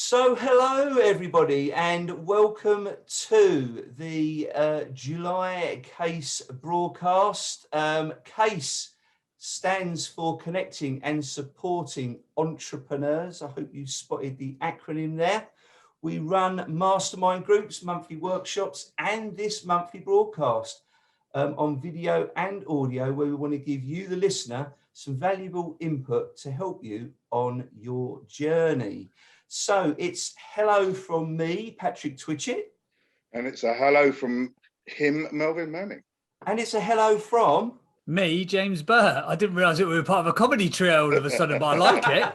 So hello everybody and welcome to the July CASE broadcast. CASE stands for Connecting and Supporting Entrepreneurs. I hope you spotted the acronym there. We run mastermind groups, monthly workshops and this monthly broadcast on video and audio, where we want to give you, the listener, some valuable input to help you on your journey. So it's hello from me, Patrick Twitchett. And it's a hello from him, Melvin Manning. And it's a hello from... me, James Burtt. I didn't realise that we were part of a comedy trio all of a sudden, but I like it.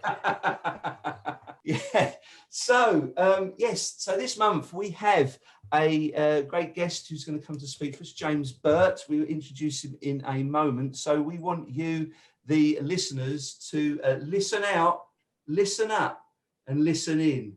Yeah. So, yes, so this month we have a great guest who's going to come to speak for us, James Burtt. We'll introduce him in a moment. So we want you, the listeners, to listen out, listen up, and listen in.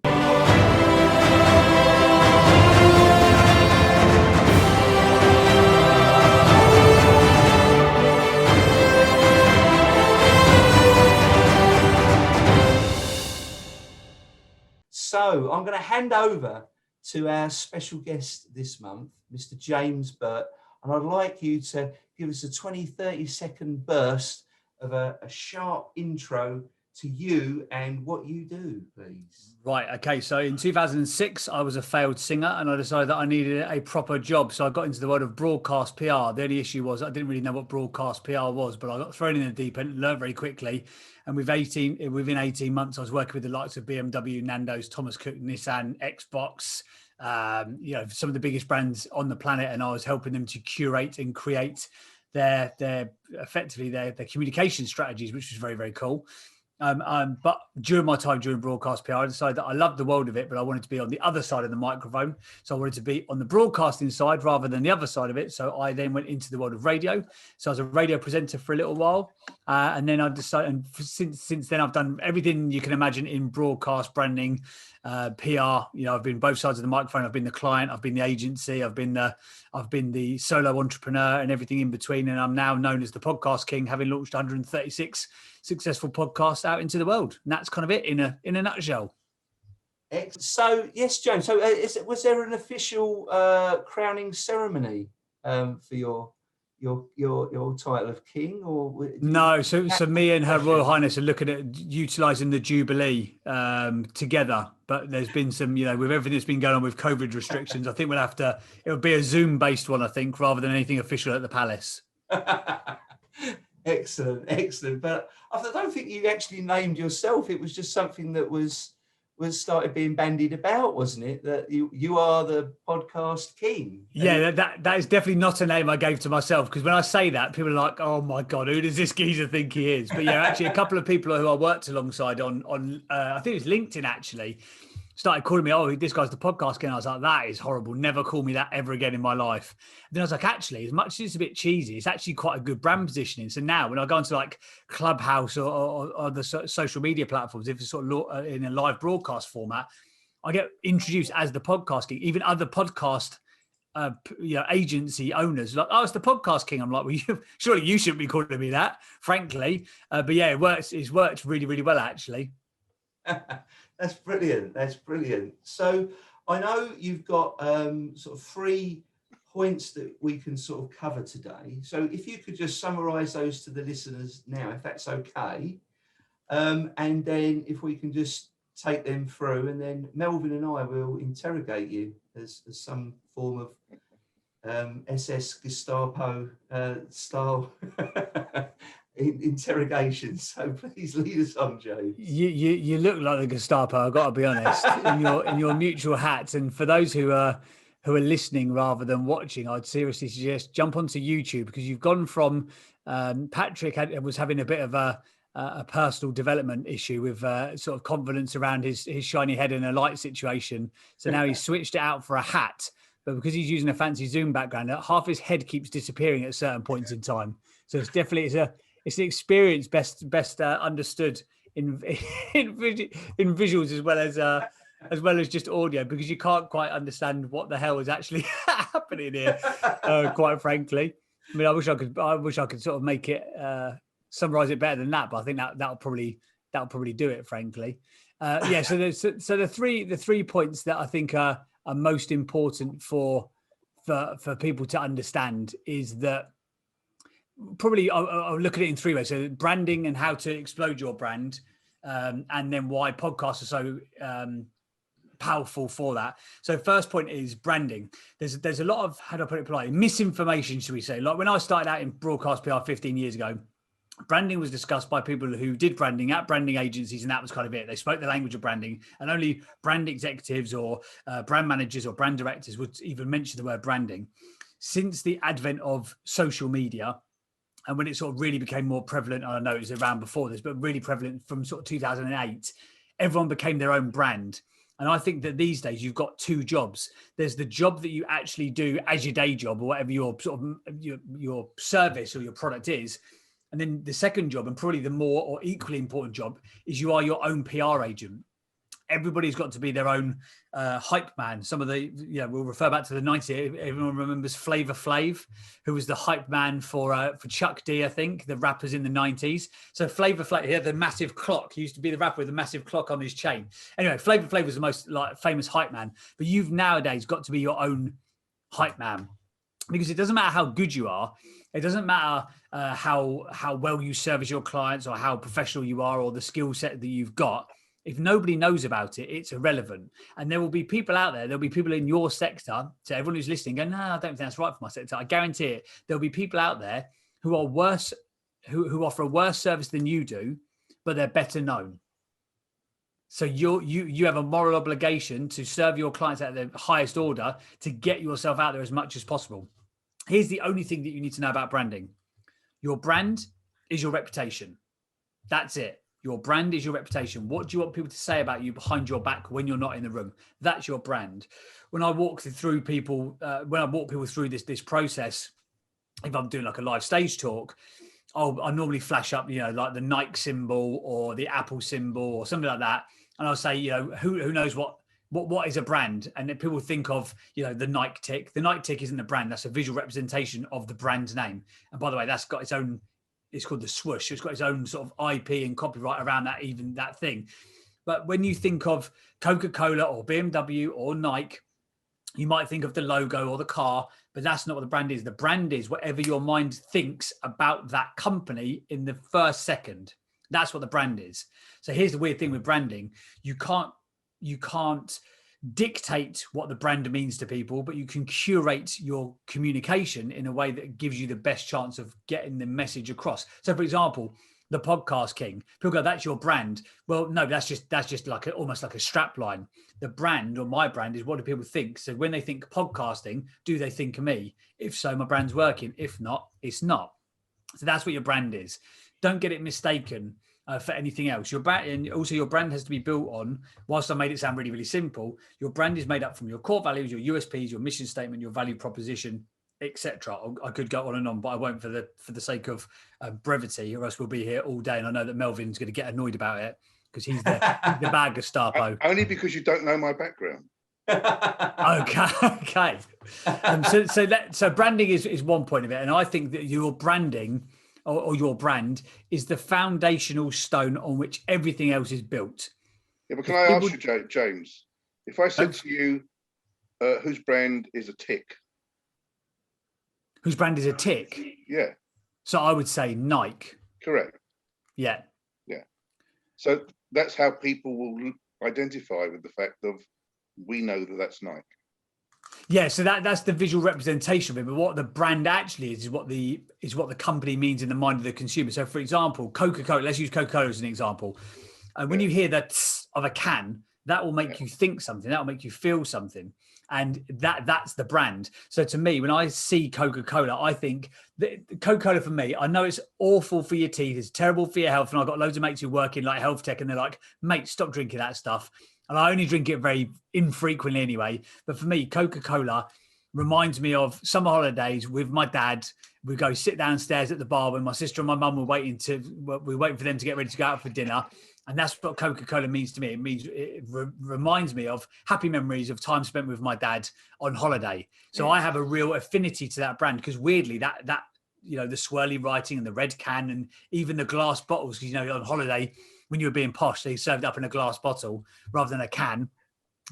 So I'm going to hand over to our special guest this month, Mr. James Burtt, and I'd like you to give us a 20-30 second burst of a sharp intro to you and what you do, please. Right, okay, so in 2006, I was a failed singer and I decided that I needed a proper job. So I got into the world of broadcast PR. The only issue was I didn't really know what broadcast PR was, but I got thrown in the deep end, learned very quickly. And within 18 months, I was working with the likes of BMW, Nando's, Thomas Cook, Nissan, Xbox, some of the biggest brands on the planet. And I was helping them to curate and create their communication strategies, which was very, very cool. But during my time during broadcast PR, I decided that I loved the world of it, but I wanted to be on the other side of the microphone. So I wanted to be on the broadcasting side rather than the other side of it. So I then went into the world of radio. So I was a radio presenter for a little while. And then I decided, and since then I've done everything you can imagine in broadcast branding, PR. I've been both sides of the microphone. I've been the client, I've been the agency, I've been the solo entrepreneur and everything in between. And I'm now known as the podcast king, having launched 136 successful podcasts out into the world. And that's kind of it in a nutshell. So yes, James. So was there an official crowning ceremony for your title of king, or no? So me and Her Royal Highness are looking at utilising the Jubilee together. But there's been some, with everything that's been going on with COVID restrictions, I think it'll be a Zoom based one, I think, rather than anything official at the palace. Excellent. But I don't think you actually named yourself. It was just something that was started being bandied about, wasn't it? That you are the podcast king. Yeah, that is definitely not a name I gave to myself, because when I say that, people are like, "Oh my God, who does this geezer think he is?" But yeah, actually, a couple of people who I worked alongside on I think it was LinkedIn actually, started calling me, "Oh, this guy's the podcast king." I was like, "That is horrible. Never call me that ever again in my life." And then I was like, actually, as much as it's a bit cheesy, it's actually quite a good brand positioning. So now when I go into like Clubhouse or the social media platforms, if it's sort of in a live broadcast format, I get introduced as the podcast king. Even other podcast agency owners like, "Oh, it's the podcast king." I'm like, "Well, surely you shouldn't be calling me that, frankly." But yeah, it's worked really, really well, actually. That's brilliant. So I know you've got sort of 3 points that we can sort of cover today. So if you could just summarize those to the listeners now, if that's okay. And then if we can just take them through, and then Melvin and I will interrogate you as some form of SS Gestapo style interrogation. So please lead us on, Joe. You look like the Gestapo, I've got to be honest, in your mutual hats. And for those who are listening rather than watching, I'd seriously suggest jump onto YouTube, because you've gone from Patrick was having a bit of a personal development issue with sort of confidence around his shiny head in a light situation. So now he's switched it out for a hat, but because he's using a fancy Zoom background, half his head keeps disappearing at certain points in time. So it's definitely it's an experience best understood in visuals as well as just audio, because you can't quite understand what the hell is actually happening here. Quite frankly, I mean, I wish I could sort of make it summarize it better than that, but I think that'll probably do it, frankly. Yeah. So the three points that I think are most important for people to understand is that probably I'll look at it in three ways. So branding and how to explode your brand, and then why podcasts are so powerful for that. So first point is branding. There's a lot of, how do I put it politely, misinformation, should we say. Like when I started out in broadcast PR 15 years ago, branding was discussed by people who did branding at branding agencies, and that was kind of it. They spoke the language of branding, and only brand executives or brand managers or brand directors would even mention the word branding. Since the advent of social media, and when it sort of really became more prevalent, I know it was around before this, but really prevalent from sort of 2008, everyone became their own brand. And I think that these days you've got two jobs. There's the job that you actually do as your day job, or whatever your sort of your service or your product is. And then the second job, and probably the more or equally important job, is you are your own PR agent. Everybody's got to be their own hype man. Some of the, we'll refer back to the 90s. Everyone remembers Flavor Flav, who was the hype man for Chuck D, I think, the rappers in the 90s. So Flavor Flav, he had the massive clock. He used to be the rapper with the massive clock on his chain. Anyway, Flavor Flav was the most famous hype man. But you've nowadays got to be your own hype man, because it doesn't matter how good you are. It doesn't matter how well you service your clients or how professional you are or the skill set that you've got. If nobody knows about it, it's irrelevant. And there will be people out there, there'll be people in your sector, so everyone who's listening, go, no, I don't think that's right for my sector. I guarantee it. There'll be people out there who are worse, who offer a worse service than you do, but they're better known. So you have a moral obligation to serve your clients at the highest order, to get yourself out there as much as possible. Here's the only thing that you need to know about branding. Your brand is your reputation. That's it. Your brand is your reputation. What do you want people to say about you behind your back when you're not in the room? That's your brand. When I walk through people, through this process, if I'm doing like a live stage talk, I normally flash up, like the Nike symbol or the Apple symbol or something like that. And I'll say, who knows what is a brand? And then people think of, the Nike tick. The Nike tick isn't a brand. That's a visual representation of the brand name. And by the way, that's got its own, it's called the swoosh. It's got its own sort of IP and copyright around that, even that thing. But when you think of Coca-Cola or BMW or Nike, you might think of the logo or the car, but that's not what the brand is. The brand is whatever your mind thinks about that company in the first second. That's what the brand is. So here's the weird thing with branding. You can't dictate what the brand means to people, but you can curate your communication in a way that gives you the best chance of getting the message across. So for example, the podcast king, people go, that's your brand. Well, no, that's just like almost like a strap line. The brand, or my brand, is what do people think? So when they think podcasting, do they think of me? If so, my brand's working. If not, it's not. So that's what your brand is. Don't get it mistaken for anything else. Your brand, and also your brand has to be built on, whilst I made it sound really, really simple, your brand is made up from your core values, your USPs, your mission statement, your value proposition, etc. I could go on and on, but I won't for the sake of brevity, or else we'll be here all day. And I know that Melvin's going to get annoyed about it because he's the bad Gestapo. Only because you don't know my background. Okay. So branding is one point of it, and I think that your branding or your brand is the foundational stone on which everything else is built. Yeah, but can I ask you, James, if I said to you, whose brand is a tick? Whose brand is a tick? Yeah. So I would say Nike. Correct. Yeah. Yeah. So that's how people will identify with the fact of, we know that that's Nike. Yeah, so that's the visual representation of it. But what the brand actually is what the company means in the mind of the consumer. So, for example, Coca-Cola. Let's use Coca-Cola as an example. When you hear the tss of a can, that will make you think something. That will make you feel something, and that's the brand. So, to me, when I see Coca-Cola, I think that Coca-Cola for me. I know it's awful for your teeth. It's terrible for your health. And I've got loads of mates who work in like health tech, and they're like, "Mate, stop drinking that stuff." And I only drink it very infrequently anyway. But for me, Coca-Cola reminds me of summer holidays with my dad. We go sit downstairs at the bar when my sister and my mum were waiting for them to get ready to go out for dinner. And that's what Coca-Cola means to me. It reminds me of happy memories of time spent with my dad on holiday. So I have a real affinity to that brand, because weirdly that the swirly writing and the red can and even the glass bottles, because on holiday, when you were being posh, they served up in a glass bottle rather than a can.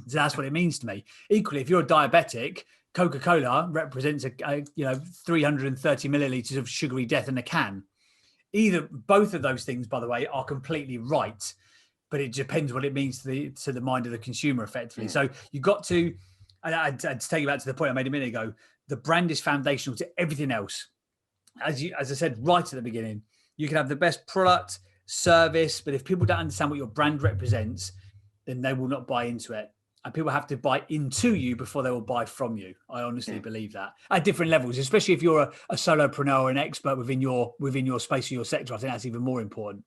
So that's what it means to me. Equally, if you're a diabetic, Coca-Cola represents a 330 milliliters of sugary death in a can. Both of those things, by the way, are completely right, but it depends what it means to the mind of the consumer, effectively. So you've got to, I'd take you back to the point I made a minute ago. The brand is foundational to everything else. As I said right at the beginning, you can have the best product, service, but if people don't understand what your brand represents, then they will not buy into it. And people have to buy into you before they will buy from you. I honestly believe that at different levels, especially if you're a solopreneur or an expert within your space or your sector. I think that's even more important.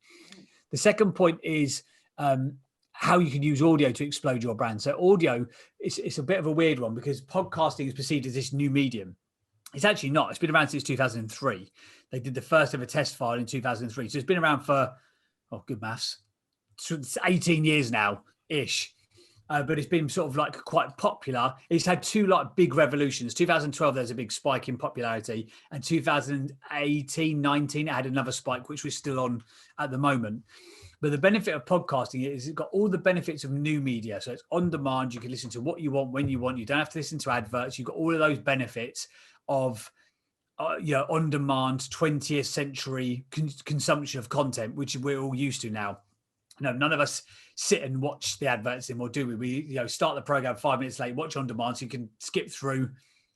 The second point is how you can use audio to explode your brand. So audio, it's a bit of a weird one because podcasting is perceived as this new medium. It's actually not. It's been around since 2003. They did the first ever test file in 2003. So it's been around for, good maths, 18 years now-ish. But it's been sort of like quite popular. It's had two like big revolutions. 2012, there's a big spike in popularity. And 2018, 19, it had another spike, which we're still on at the moment. But the benefit of podcasting is it's got all the benefits of new media. So it's on demand. You can listen to what you want, when you want. You don't have to listen to adverts. You've got all of those benefits of on demand 20th century consumption of content, which we're all used to now. No, none of us sit and watch the adverts anymore, do we? We start the program 5 minutes late, watch on demand, so you can skip through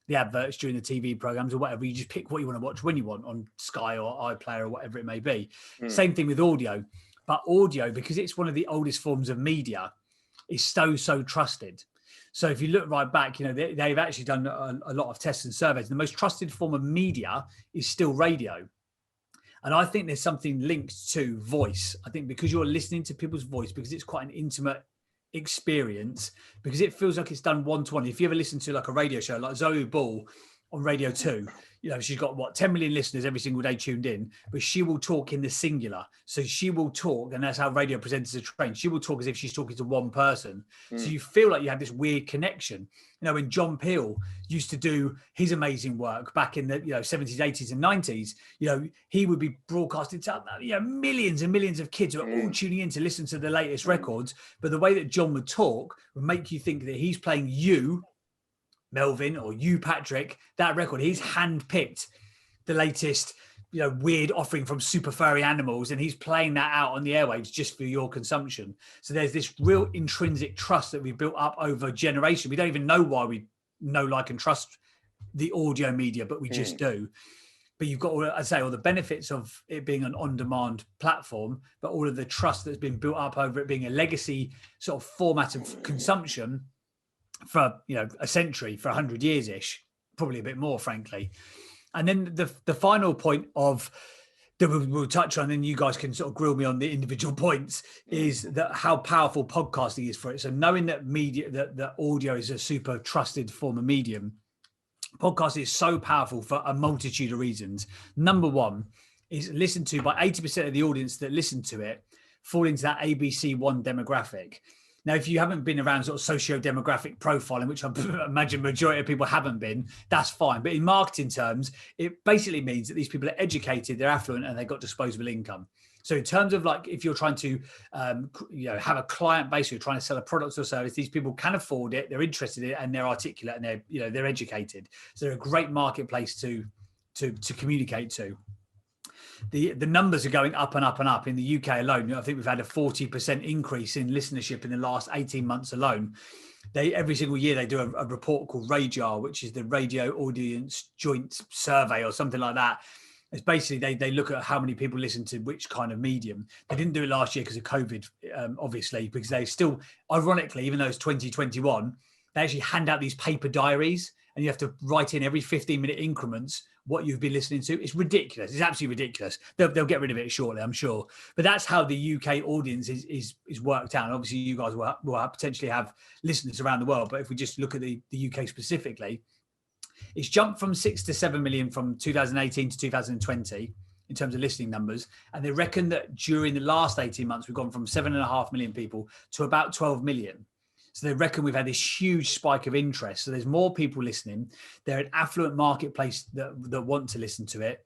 the adverts during the TV programs or whatever. You just pick what you want to watch when you want on Sky or iPlayer or whatever it may be. Same thing with audio, but audio, because it's one of the oldest forms of media, is so trusted. So if you look right back, they've actually done a lot of tests and surveys. The most trusted form of media is still radio. And I think there's something linked to voice. I think because you're listening to people's voice, because it's quite an intimate experience, because it feels like it's done one-to-one. If you ever listen to like a radio show like Zoe Ball on Radio 2, she's got 10 million listeners every single day tuned in, but she will talk in the singular. So she will talk, and that's how radio presenters are trained. She will talk as if she's talking to one person. So you feel like you have this weird connection. When John Peel used to do his amazing work back in the 70s, 80s and 90s, he would be broadcasted to millions and millions of kids who are all tuning in to listen to the latest records. But the way that John would talk would make you think that he's playing you, Melvin, or you, Patrick, that record. He's handpicked the latest, weird offering from super furry animals, and he's playing that out on the airwaves just for your consumption. So there's this real intrinsic trust that we've built up over generation. We don't even know why we know, like, and trust the audio media, but we just do. But you've got, all the benefits of it being an on-demand platform, but all of the trust that's been built up over it being a legacy sort of format of consumption for a century, for 100 years ish, probably a bit more, frankly. And then the final point of that we'll touch on, and you guys can sort of grill me on the individual points, is that how powerful podcasting is for it. So knowing that that audio is a super trusted form of medium, podcasting is so powerful for a multitude of reasons. Number one is listened to by 80% of the audience that listen to it fall into that ABC1 demographic. Now, if you haven't been around sort of socio-demographic profiling, which I imagine majority of people haven't been, that's fine. But in marketing terms, it basically means that these people are educated, they're affluent, and they've got disposable income. So in terms of like, if you're trying to, have a client base, you're trying to sell a product or service, these people can afford it, they're interested in it, and they're articulate, and they're educated. So they're a great marketplace to communicate to. The numbers are going up and up and up in the UK alone. I think we've had a 40% increase in listenership in the last 18 months alone. Every single year they do a report called RADIAR, which is the Radio Audience Joint Survey or something like that. It's basically they look at how many people listen to which kind of medium. They didn't do it last year because of COVID, obviously, because they still, ironically, even though it's 2021, they actually hand out these paper diaries, and you have to write in every 15-minute increments what you've been listening to. It's ridiculous. It's absolutely ridiculous. They'll get rid of it shortly, I'm sure. But that's how the UK audience is worked out. And obviously, you guys will potentially have listeners around the world. But if we just look at the UK specifically, it's jumped from 6 to 7 million from 2018 to 2020 in terms of listening numbers. And they reckon that during the last 18 months, we've gone from 7.5 million people to about 12 million. So they reckon we've had this huge spike of interest. So there's more people listening. They're an affluent marketplace that want to listen to it.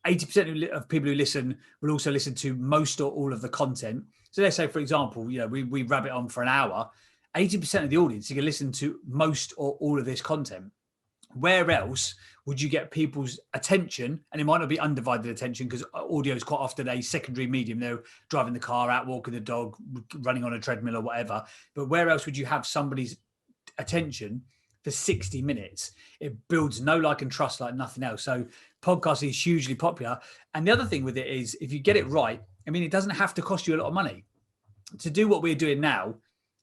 80% of people who listen will also listen to most or all of the content. So let's say, for example, we wrap it on for an hour. 80% of the audience, you can listen to most or all of this content. Where else would you get people's attention? And it might not be undivided attention, because audio is quite often a secondary medium. They're driving the car, out walking the dog, running on a treadmill or whatever. But where else would you have somebody's attention for 60 minutes? It builds know, like, and trust like nothing else. So podcasting is hugely popular. And the other thing with it is, if you get it right, I mean, it doesn't have to cost you a lot of money. To do what we're doing now,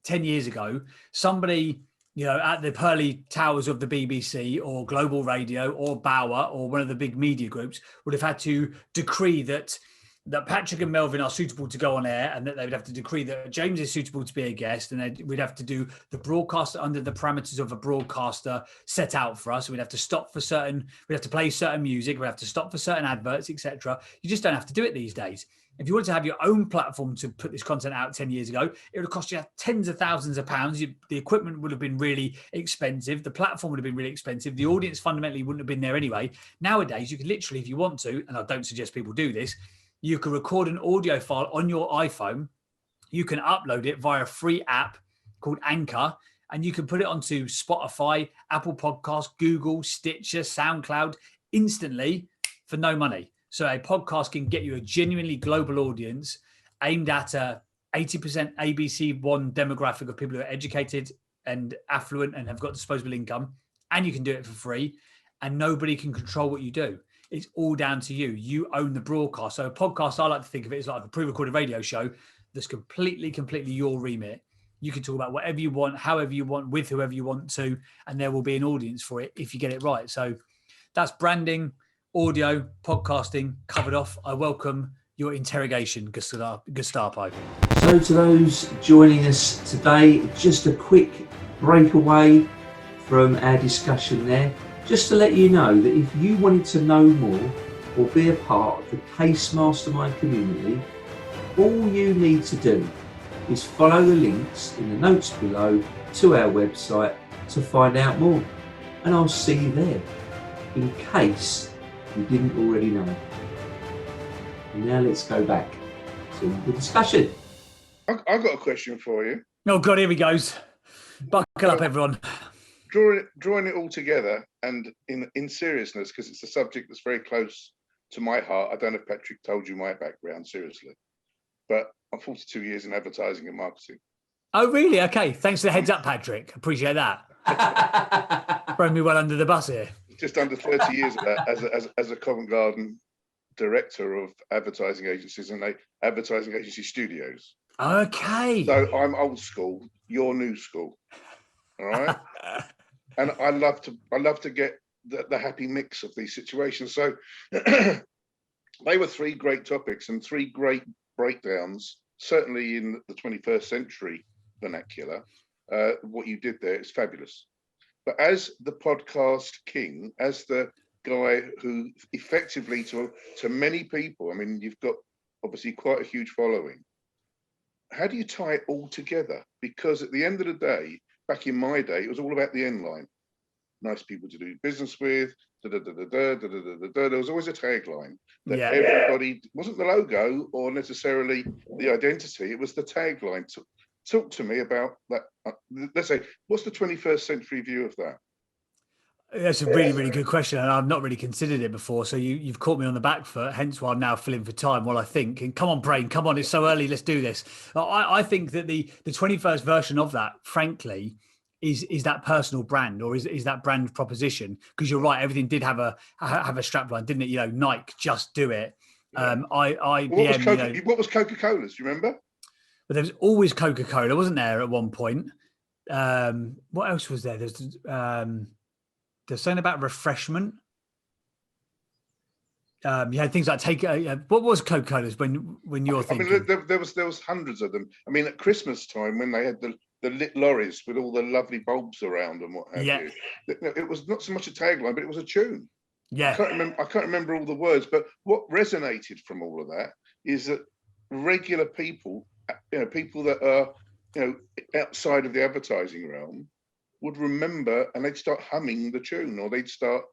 10 years ago, somebody, at the pearly towers of the BBC or Global Radio or Bauer or one of the big media groups would have had to decree that Patrick and Melvin are suitable to go on air, and that they would have to decree that James is suitable to be a guest, and we'd have to do the broadcaster under the parameters of a broadcaster set out for us. We'd have to play certain music, we'd have to stop for certain adverts, etc. You just don't have to do it these days. If you wanted to have your own platform to put this content out 10 years ago, it would have cost you tens of thousands of pounds. The equipment would have been really expensive. The platform would have been really expensive. The audience fundamentally wouldn't have been there anyway. Nowadays, you can literally, if you want to, and I don't suggest people do this, you can record an audio file on your iPhone. You can upload it via a free app called Anchor, and you can put it onto Spotify, Apple Podcasts, Google, Stitcher, SoundCloud instantly for no money. So a podcast can get you a genuinely global audience aimed at a 80% ABC1 demographic of people who are educated and affluent and have got disposable income, and you can do it for free, and nobody can control what you do. It's all down to you. You own the broadcast. So a podcast, I like to think of it as like a pre-recorded radio show that's completely your remit. You can talk about whatever you want, however you want, with whoever you want to, and there will be an audience for it if you get it right. So that's branding, audio, podcasting covered off. I welcome your interrogation, Gestapo. So to those joining us today, just a quick breakaway from our discussion there, just to let you know that if you wanted to know more or be a part of the Case Mastermind community, all you need to do is follow the links in the notes below to our website to find out more. And I'll see you there, in case you didn't already know. And now let's go back to the discussion. I've got a question for you. Oh God, here he goes. Buckle up, everyone. Drawing it all together, and in seriousness, because it's a subject that's very close to my heart. I don't know if Patrick told you my background, seriously, but I'm 42 years in advertising and marketing. Oh, really? Okay. Thanks for the heads up, Patrick. Appreciate that. Throwing me well under the bus here. Just under 30 years of that as a Covent Garden director of advertising agencies and advertising agency studios. Okay. So I'm old school, you're new school. All right. And I love to get the happy mix of these situations. So they were three great topics and three great breakdowns, certainly in the 21st century vernacular. What you did there is fabulous. But as the podcast king, as the guy who effectively to many people, I mean, you've got obviously quite a huge following. How do you tie it all together? Because at the end of the day, back in my day, it was all about the end line. Nice people to do business with, there was always a tagline that everybody, wasn't the logo or necessarily the identity, it was the tagline. Talk to me about that. Let's say, what's the 21st century view of that? That's a really, really good question, and I've not really considered it before. So you've caught me on the back foot, hence why I'm now filling for time while I think. And come on, brain, come on, it's so early, let's do this. I think that the 21st version of that, frankly, is that personal brand, or is that brand proposition? Because you're right, everything did have a strapline, didn't it? Nike, just do it. Yeah. What was Coca-Cola's? Do you remember? But there was always Coca-Cola, wasn't there, at one point? What else was there? There's something about refreshment. You had things like what was Coca-Cola's when you're thinking? I mean, there was hundreds of them. I mean, at Christmas time when they had the lit lorries with all the lovely bulbs around and what have you. It was not so much a tagline, but it was a tune. Yeah. I can't remember all the words, but what resonated from all of that is that regular people, people that are, outside of the advertising realm would remember, and they'd start humming the tune or they'd start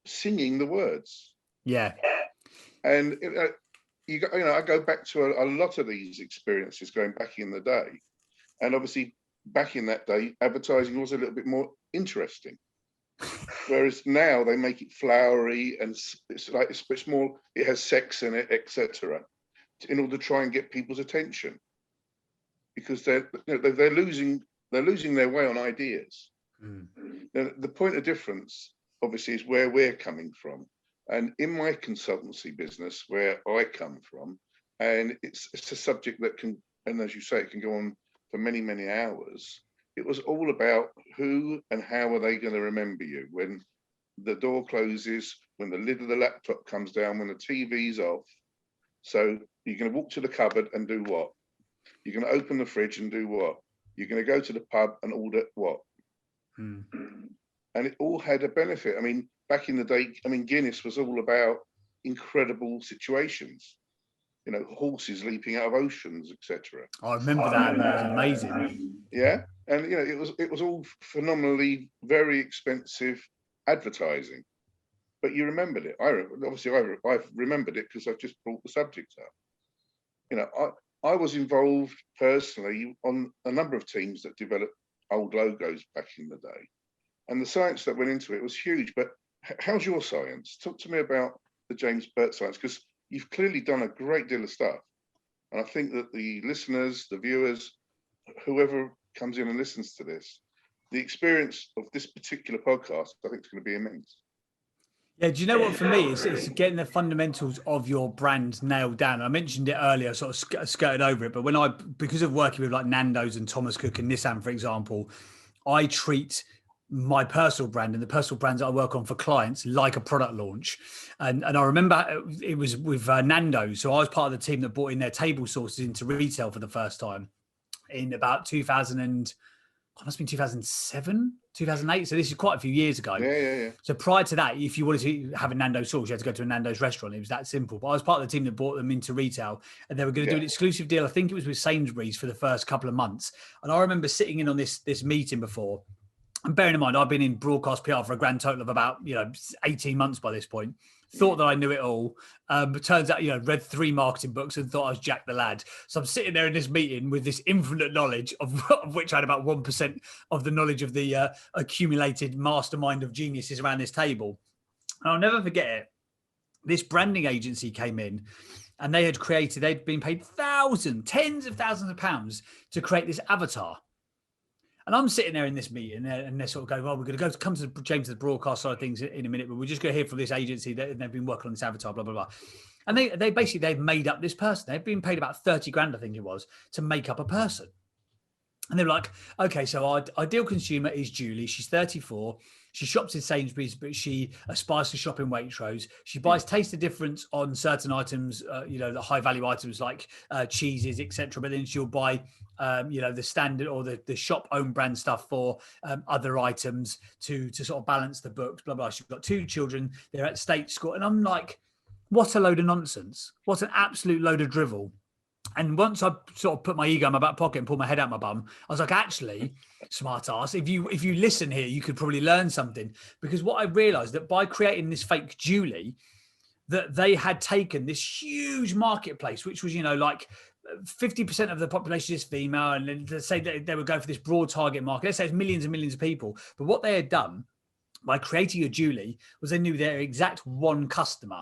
singing the words. Yeah. And I go back to a lot of these experiences going back in the day, and obviously back in that day, advertising was a little bit more interesting. Whereas now they make it flowery and it's more, it has sex in it, etc., in order to try and get people's attention, because they're losing their way on ideas. Now, the point of difference obviously is where we're coming from, and in my consultancy business where I come from, and it's a subject that can, and as you say, it can go on for many hours. It was all about who and how are they going to remember you when the door closes, when the lid of the laptop comes down, when the TV's off. So you're going to walk to the cupboard and do what? You're going to open the fridge and do what? You're going to go to the pub and order what? And it all had a benefit. I mean, back in the day, Guinness was all about incredible situations. Horses leaping out of oceans, etc. I remember that. That was amazing. Yeah, and it was all phenomenally very expensive advertising, but you remembered it. I've remembered it because I've just brought the subject up. I was involved personally on a number of teams that developed old logos back in the day, and the science that went into it was huge. But how's your science? Talk to me about the James Burtt science, because you've clearly done a great deal of stuff. And I think that the listeners, the viewers, whoever comes in and listens to this, the experience of this particular podcast, I think, is going to be immense. Yeah, do you know what, for me, it's getting the fundamentals of your brand nailed down. I mentioned it earlier, sort of skirted over it, but because of working with like Nando's and Thomas Cook and Nissan, for example, I treat my personal brand and the personal brands that I work on for clients like a product launch. And I remember it was with Nando's. So I was part of the team that brought in their table sauces into retail for the first time in about 2007, 2008. So this is quite a few years ago. Yeah. So prior to that, if you wanted to have a Nando's sauce, you had to go to a Nando's restaurant. It was that simple. But I was part of the team that brought them into retail, and they were going to do an exclusive deal. I think it was with Sainsbury's for the first couple of months. And I remember sitting in on this meeting before. And bearing in mind, I've been in broadcast PR for a grand total of about 18 months by this point. Thought that I knew it all, but turns out read 3 marketing books and thought I was Jack the Lad. So I'm sitting there in this meeting with this infinite knowledge of which I had about 1% of the knowledge of the accumulated mastermind of geniuses around this table. And I'll never forget it. This branding agency came in, and they'd been paid tens of thousands of pounds to create this avatar. And I'm sitting there in this meeting, and they're sort of going, well, we're going to come to James, the broadcast side of things in a minute, but we're just going to hear from this agency that they've been working on this avatar, blah, blah, blah. And they've made up this person. They've been paid about 30 grand, I think it was, to make up a person. And they're like, okay, so our ideal consumer is Julie. She's 34. She shops in Sainsbury's, but she aspires to shop in Waitrose. She buys Taste the Difference on certain items, the high value items like cheeses, etc. But then she'll buy, the standard or the shop own brand stuff for other items to sort of balance the books, blah, blah. She's got 2 children. They're at state school. And I'm like, what a load of nonsense. What an absolute load of drivel. And once I sort of put my ego in my back pocket and pulled my head out my bum, I was like, actually, smart ass, if you listen here, you could probably learn something. Because what I realized that by creating this fake Julie, that they had taken this huge marketplace, which was, like 50% of the population is female. And then let's say that they would go for this broad target market. Let's say it's millions and millions of people. But what they had done by creating a Julie was they knew their exact one customer.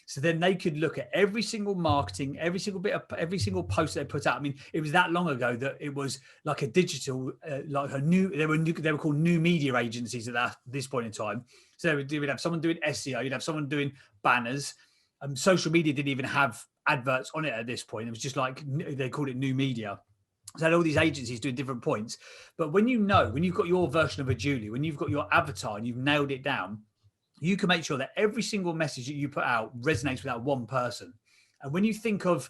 So then they could look at every single marketing, every single post they put out. I mean, it was that long ago that it was like a digital, they were called new media agencies at this point in time. So they would have someone doing SEO, you'd have someone doing banners. Social media didn't even have adverts on it at this point. It was just like, they called it new media. So all these agencies doing different points. But when you've got your version of a Julie, when you've got your avatar and you've nailed it down, you can make sure that every single message that you put out resonates with that one person. And when you think of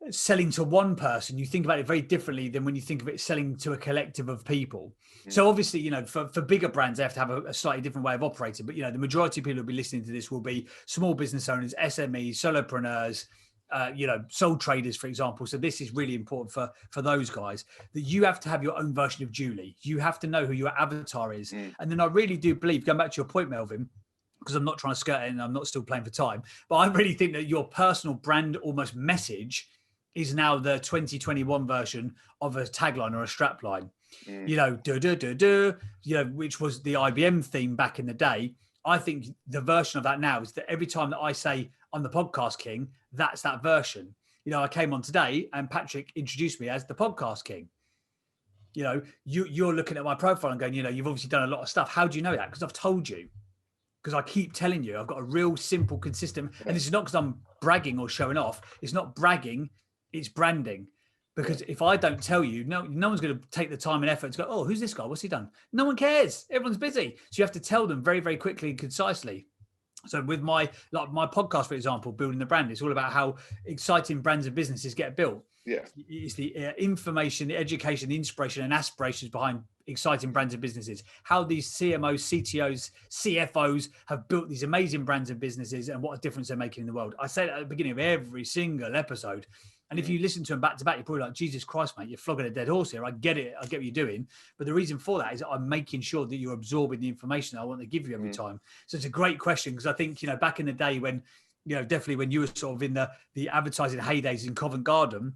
selling to one person, you think about it very differently than when you think of it selling to a collective of people. So obviously, for bigger brands, they have to have a slightly different way of operating. But, the majority of people who'll be listening to this will be small business owners, SMEs, solopreneurs, sole traders, for example. So this is really important for those guys, that you have to have your own version of Julie. You have to know who your avatar is. And then I really do believe, going back to your point, Melvin, because I'm not trying to skirt it and I'm not still playing for time. But I really think that your personal brand almost message is now the 2021 version of a tagline or a strapline. You know, which was the IBM theme back in the day. I think the version of that now is that every time that I say I'm the podcast king, that's that version. You know, I came on today and Patrick introduced me as the podcast king. You know, you're looking at my profile and going, you know, you've obviously done a lot of stuff. How do you know that? Because I've told you. Because I keep telling you, I've got a real simple, consistent, and this is not because I'm bragging or showing off. It's not bragging, it's branding. Because if I don't tell you, no one's going to take the time and effort to go, oh, who's this guy? What's he done? No one cares. Everyone's busy. So you have to tell them very, very quickly and concisely. So with my podcast, for example, Building the Brand, it's all about how exciting brands and businesses get built. Yeah. It's the information, the education, the inspiration and aspirations behind exciting brands and businesses. How these CMOs, CTOs, CFOs have built these amazing brands and businesses and what a difference they're making in the world. I say that at the beginning of every single episode. And if you listen to them back to back, you're probably like, Jesus Christ, mate, you're flogging a dead horse here. I get it. I get what you're doing. But the reason for that is that I'm making sure that you're absorbing the information I want to give you every time. So it's a great question because I think, you know, back in the day when, you know, definitely when you were sort of in the advertising heydays in Covent Garden,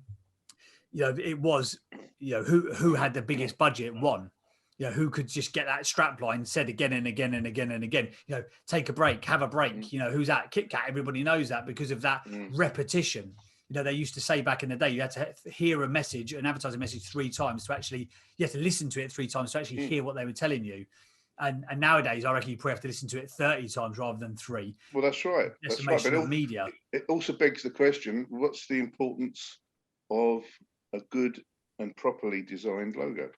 you know, it was, you know, who had the biggest budget won. You know, who could just get that strap line said again and again and again and again, you know, take a break, have a break, you know, who's that? Kit Kat, everybody knows that because of that repetition. You know, they used to say back in the day, you had to hear a message, an advertising message 3 times to actually, you had to listen to it 3 times to actually hear what they were telling you. And nowadays, I reckon you probably have to listen to it 30 times rather than 3. Well, that's right. That's right. But media. It also begs the question, what's the importance of a good and properly designed logo?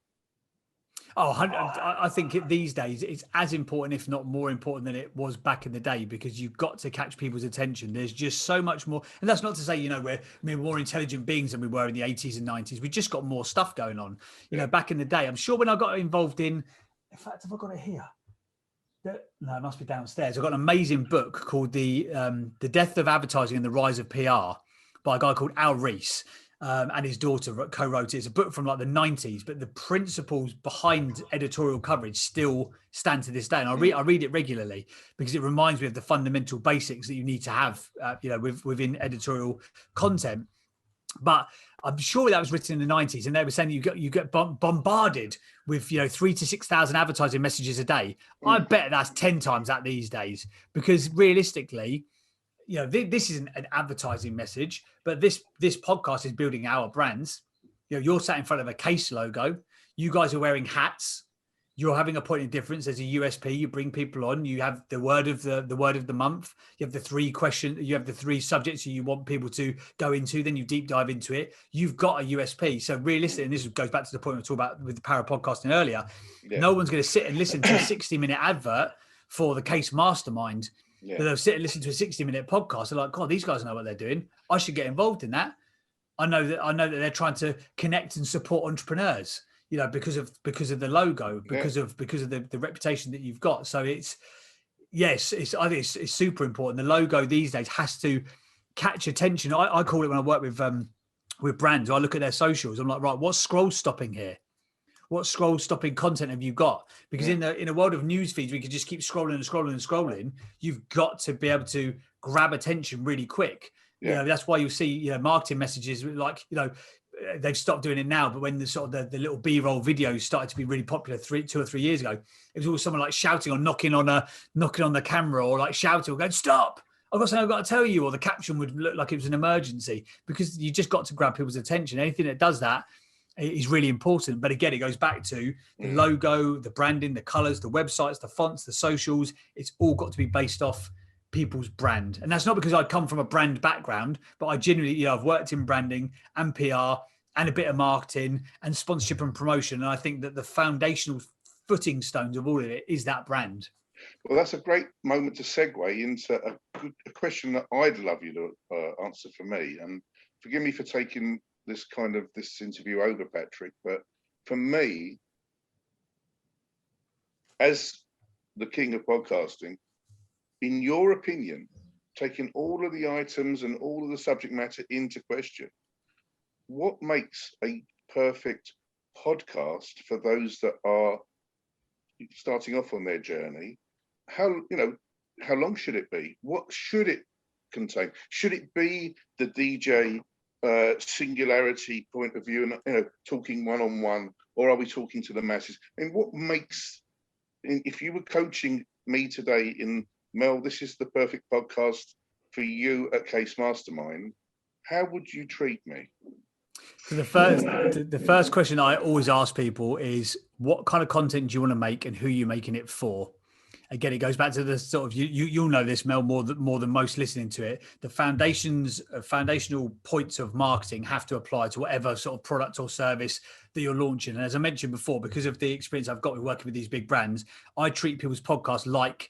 Oh, I think these days it's as important, if not more important than it was back in the day, because you've got to catch people's attention. There's just so much more. And that's not to say, you know, we're more intelligent beings than we were in the 80s and 90s. We just got more stuff going on. You know, back in the day, I'm sure when I got involved in fact, have I got it here? No, it must be downstairs. I've got an amazing book called The Death of Advertising and the Rise of PR by a guy called Al Rees. And his daughter co-wrote it. It's a book from like the 90s, but the principles behind editorial coverage still stand to this day. And I read it regularly because it reminds me of the fundamental basics that you need to have, you know, within editorial content. But I'm sure that was written in the 90s, and they were saying you get bombarded with, you know, 3,000 to 6,000 advertising messages a day. I bet that's 10 times that these days, because realistically, you know, this isn't an advertising message, but this podcast is building our brands. You know, you're sat in front of a Case logo. You guys are wearing hats. You're having a point of difference. There's a USP. You bring people on. You have the word of the month. You have the 3 questions. You have the 3 subjects you want people to go into. Then you deep dive into it. You've got a USP. So realistically, and this goes back to the point we talked about with the power of podcasting earlier. Yeah. No one's going to sit and listen to a 60-minute advert for the Case Mastermind. Yeah. But they'll sit and listen to a 60-minute podcast. They're like, God, these guys know what they're doing. I should get involved in that. I know that they're trying to connect and support entrepreneurs, you know, because of the logo, because of the reputation that you've got. So I think it's super important. The logo these days has to catch attention. I call it, when I work with brands, I look at their socials. I'm like, right, what's scroll stopping here? What scroll stopping content have you got? Because in a world of news feeds, we could just keep scrolling and scrolling and scrolling. You've got to be able to grab attention really quick. Yeah. You know, that's why you'll see, you know, marketing messages like, you know, they've stopped doing it now, but when the sort of the little B-roll videos started to be really popular 2 or 3 years ago, it was always someone like shouting or knocking on the camera, or like shouting or going, stop, I've got something I've got to tell you. Or the caption would look like it was an emergency, because you just got to grab people's attention. Anything that does that is really important. But again, it goes back to the logo, the branding, the colors, the websites, the fonts, the socials. It's all got to be based off people's brand. And that's not because I come from a brand background, but I genuinely, you know, I've worked in branding and PR and a bit of marketing and sponsorship and promotion. And I think that the foundational footing stones of all of it is that brand. Well, that's a great moment to segue into a question that I'd love you to answer for me. And forgive me for taking this interview over, Patrick, but for me, as the king of podcasting, in your opinion, taking all of the items and all of the subject matter into question, what makes a perfect podcast for those that are starting off on their journey? How, you know, how long should it be? What should it contain? Should it be the DJ singularity point of view and talking one-on-one, or are we talking to the masses? And what makes, if you were coaching me today in, Mel, this is the perfect podcast for you at Case Mastermind, how would you treat me? So the first question I always ask people is, what kind of content do you want to make and who you're making it for? Again, it goes back to the sort of, you'll know this, Mel, more than most listening to it. The foundational points of marketing have to apply to whatever sort of product or service that you're launching. And as I mentioned before, because of the experience I've got with working with these big brands, I treat people's podcasts like,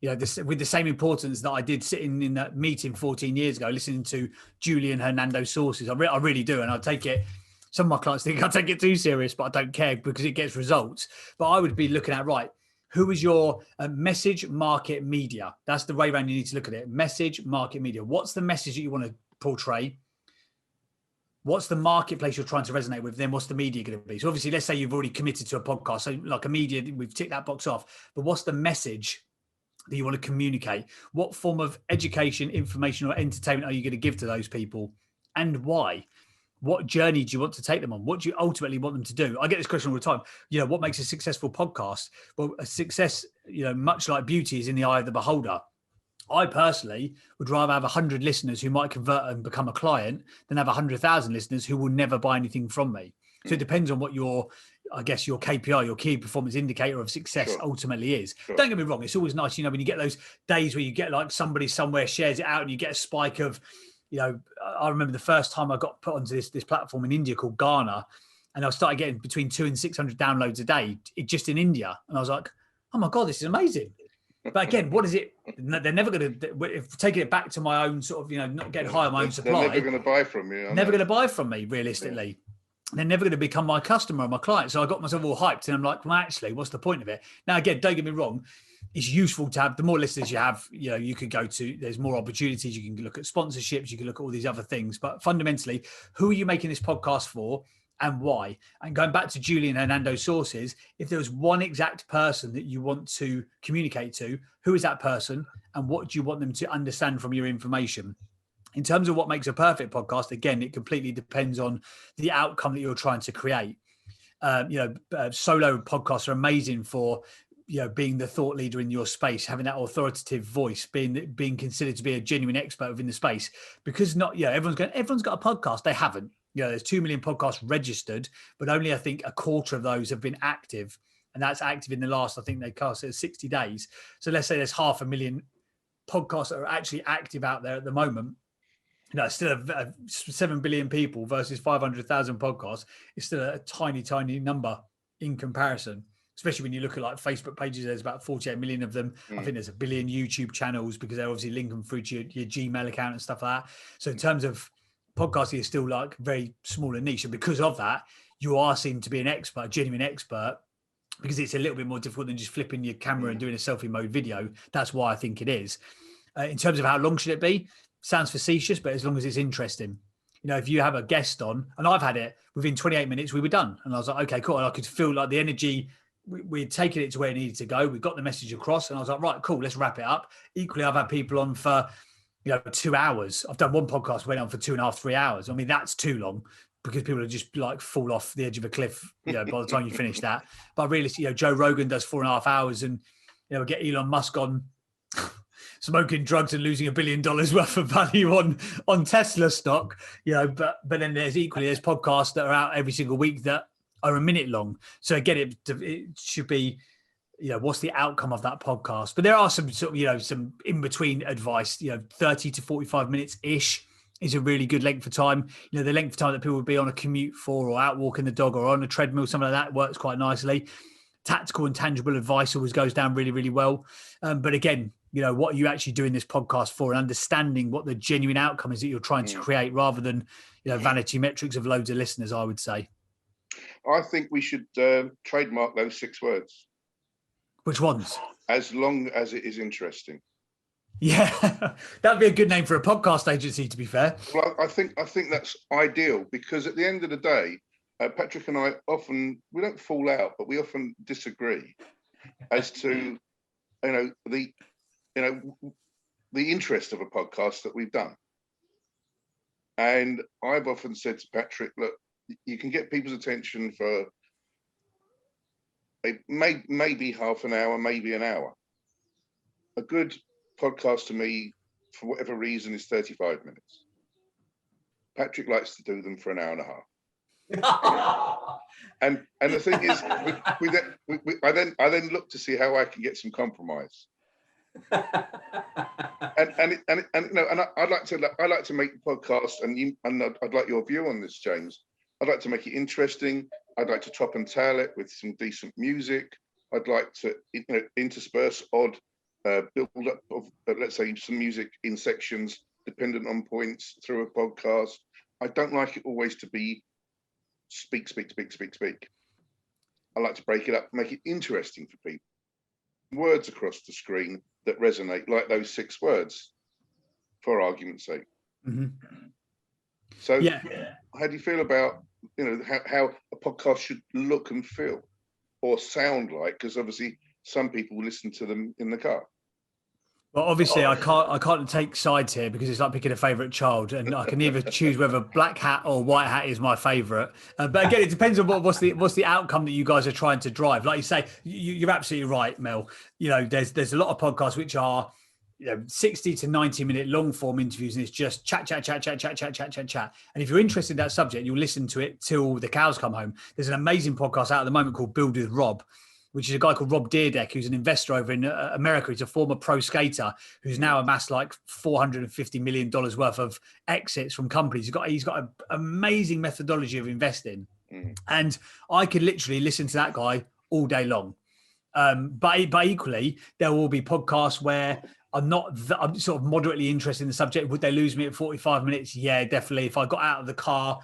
with the same importance that I did sitting in that meeting 14 years ago, listening to Julian Hernando sources. I really do. And I take it, some of my clients think I take it too serious, but I don't care because it gets results. But I would be looking at, right, who is your message, market, media? That's the way around you need to look at it. Message, market, media. What's the message that you want to portray? What's the marketplace you're trying to resonate with? Then what's the media going to be? So obviously, let's say you've already committed to a podcast. So like a media, we've ticked that box off. But what's the message that you want to communicate? What form of education, information, or entertainment are you going to give to those people? And why? What journey do you want to take them on? What do you ultimately want them to do? I get this question all the time. What makes a successful podcast? Well, a success, much like beauty, is in the eye of the beholder. I personally would rather have 100 listeners who might convert and become a client than have 100,000 listeners who will never buy anything from me. So it depends on what your KPI, your key performance indicator of success ultimately is. Sure. Don't get me wrong. It's always nice, when you get those days where you get like somebody somewhere shares it out and you get a spike of, I remember the first time I got put onto this platform in India called Ghana, and I started getting between 200 and 600 downloads a day just in India. And I was like, oh my God, this is amazing. But again, what is it? They're never going to, taking it back to my own sort of, not getting high on my own supply. They're never going to buy from you. Never going to buy from me, realistically. Yeah. They're never going to become my customer or my client. So I got myself all hyped and I'm like, well, actually, what's the point of it? Now, again, don't get me wrong. It's useful to have, the more listeners you have, you could go to, there's more opportunities. You can look at sponsorships. You can look at all these other things. But fundamentally, who are you making this podcast for and why? And going back to Julian Hernando's sources, if there was one exact person that you want to communicate to, who is that person and what do you want them to understand from your information? In terms of what makes a perfect podcast, again, it completely depends on the outcome that you're trying to create. Solo podcasts are amazing for, being the thought leader in your space, having that authoritative voice, being considered to be a genuine expert within the space. Because everyone's got a podcast. They haven't. There's 2 million podcasts registered, but only I think a quarter of those have been active, and that's active in the last, I think they cast it 60 days. So let's say there's 500,000 podcasts that are actually active out there at the moment. Still 7 billion people versus 500,000 podcasts. It's still a tiny, tiny number in comparison, especially when you look at like Facebook pages. There's about 48 million of them. I think there's 1 billion YouTube channels because they're obviously linking through to your Gmail account and stuff like that. So in terms of podcasting, is still like very small and niche. And because of that, you are seen to be an expert, a genuine expert, because it's a little bit more difficult than just flipping your camera and doing a selfie mode video. That's why I think it is. In terms of how long should it be? Sounds facetious, but as long as it's interesting. If you have a guest on, and I've had it, within 28 minutes, we were done. And I was like, okay, cool. And I could feel like the energy, we'd taken it to where it needed to go. We got the message across and I was like, right, cool, let's wrap it up. Equally, I've had people on for, 2 hours. I've done one podcast, went on for 2.5, 3 hours. I mean, that's too long because people are just like fall off the edge of a cliff, by the time you finish that. But really, Joe Rogan does 4.5 hours and, we get Elon Musk on smoking drugs and losing $1 billion worth of value on Tesla stock, but then there's podcasts that are out every single week that are a minute long. So again, it should be, what's the outcome of that podcast? But there are some sort of, some in between advice, 30 to 45 minutes ish is a really good length of time. The length of time that people would be on a commute for, or out walking the dog, or on a treadmill, something like that works quite nicely. Tactical and tangible advice always goes down really, really well. But again, what are you actually doing this podcast for, and understanding what the genuine outcome is that you're trying to create, rather than, vanity metrics of loads of listeners, I would say. I think we should trademark those 6 words. Which ones? As long as it is interesting. Yeah, that'd be a good name for a podcast agency, to be fair. Well, I think that's ideal, because at the end of the day, Patrick and I we don't fall out, but we often disagree as to, the the interest of a podcast that we've done. And I've often said to Patrick, look, you can get people's attention for maybe half an hour, maybe an hour. A good podcast to me, for whatever reason, is 35 minutes. Patrick likes to do them for an hour and a half. And the thing is, I then look to see how I can get some compromise. and I'd like to make the podcast, and I'd like your view on this, James. I'd like to make it interesting. I'd like to top and tail it with some decent music. I'd like to intersperse odd build up of, let's say, some music in sections dependent on points through a podcast. I don't like it always to be speak. I like to break it up, make it interesting for people. Words across the screen that resonate, like those 6 words, for argument's sake. Mm-hmm. So, how do you feel about how a podcast should look and feel or sound like? Because obviously, some people listen to them in the car. Well, obviously, I can't take sides here because it's like picking a favourite child, and I can either choose whether black hat or white hat is my favourite. But again, it depends on what's the outcome that you guys are trying to drive. Like you say, you're absolutely right, Mel. There's a lot of podcasts which are 60 to 90-minute long form interviews, and it's just chat. And if you're interested in that subject, you'll listen to it till the cows come home. There's an amazing podcast out at the moment called Build with Rob, which is a guy called Rob Deerdeck, who's an investor over in America. He's a former pro skater who's now amassed like $450 million worth of exits from companies. He's got an amazing methodology of investing. And I could literally listen to that guy all day long. But equally, there will be podcasts where I'm sort of moderately interested in the subject. Would they lose me at 45 minutes? Yeah, definitely. If I got out of the car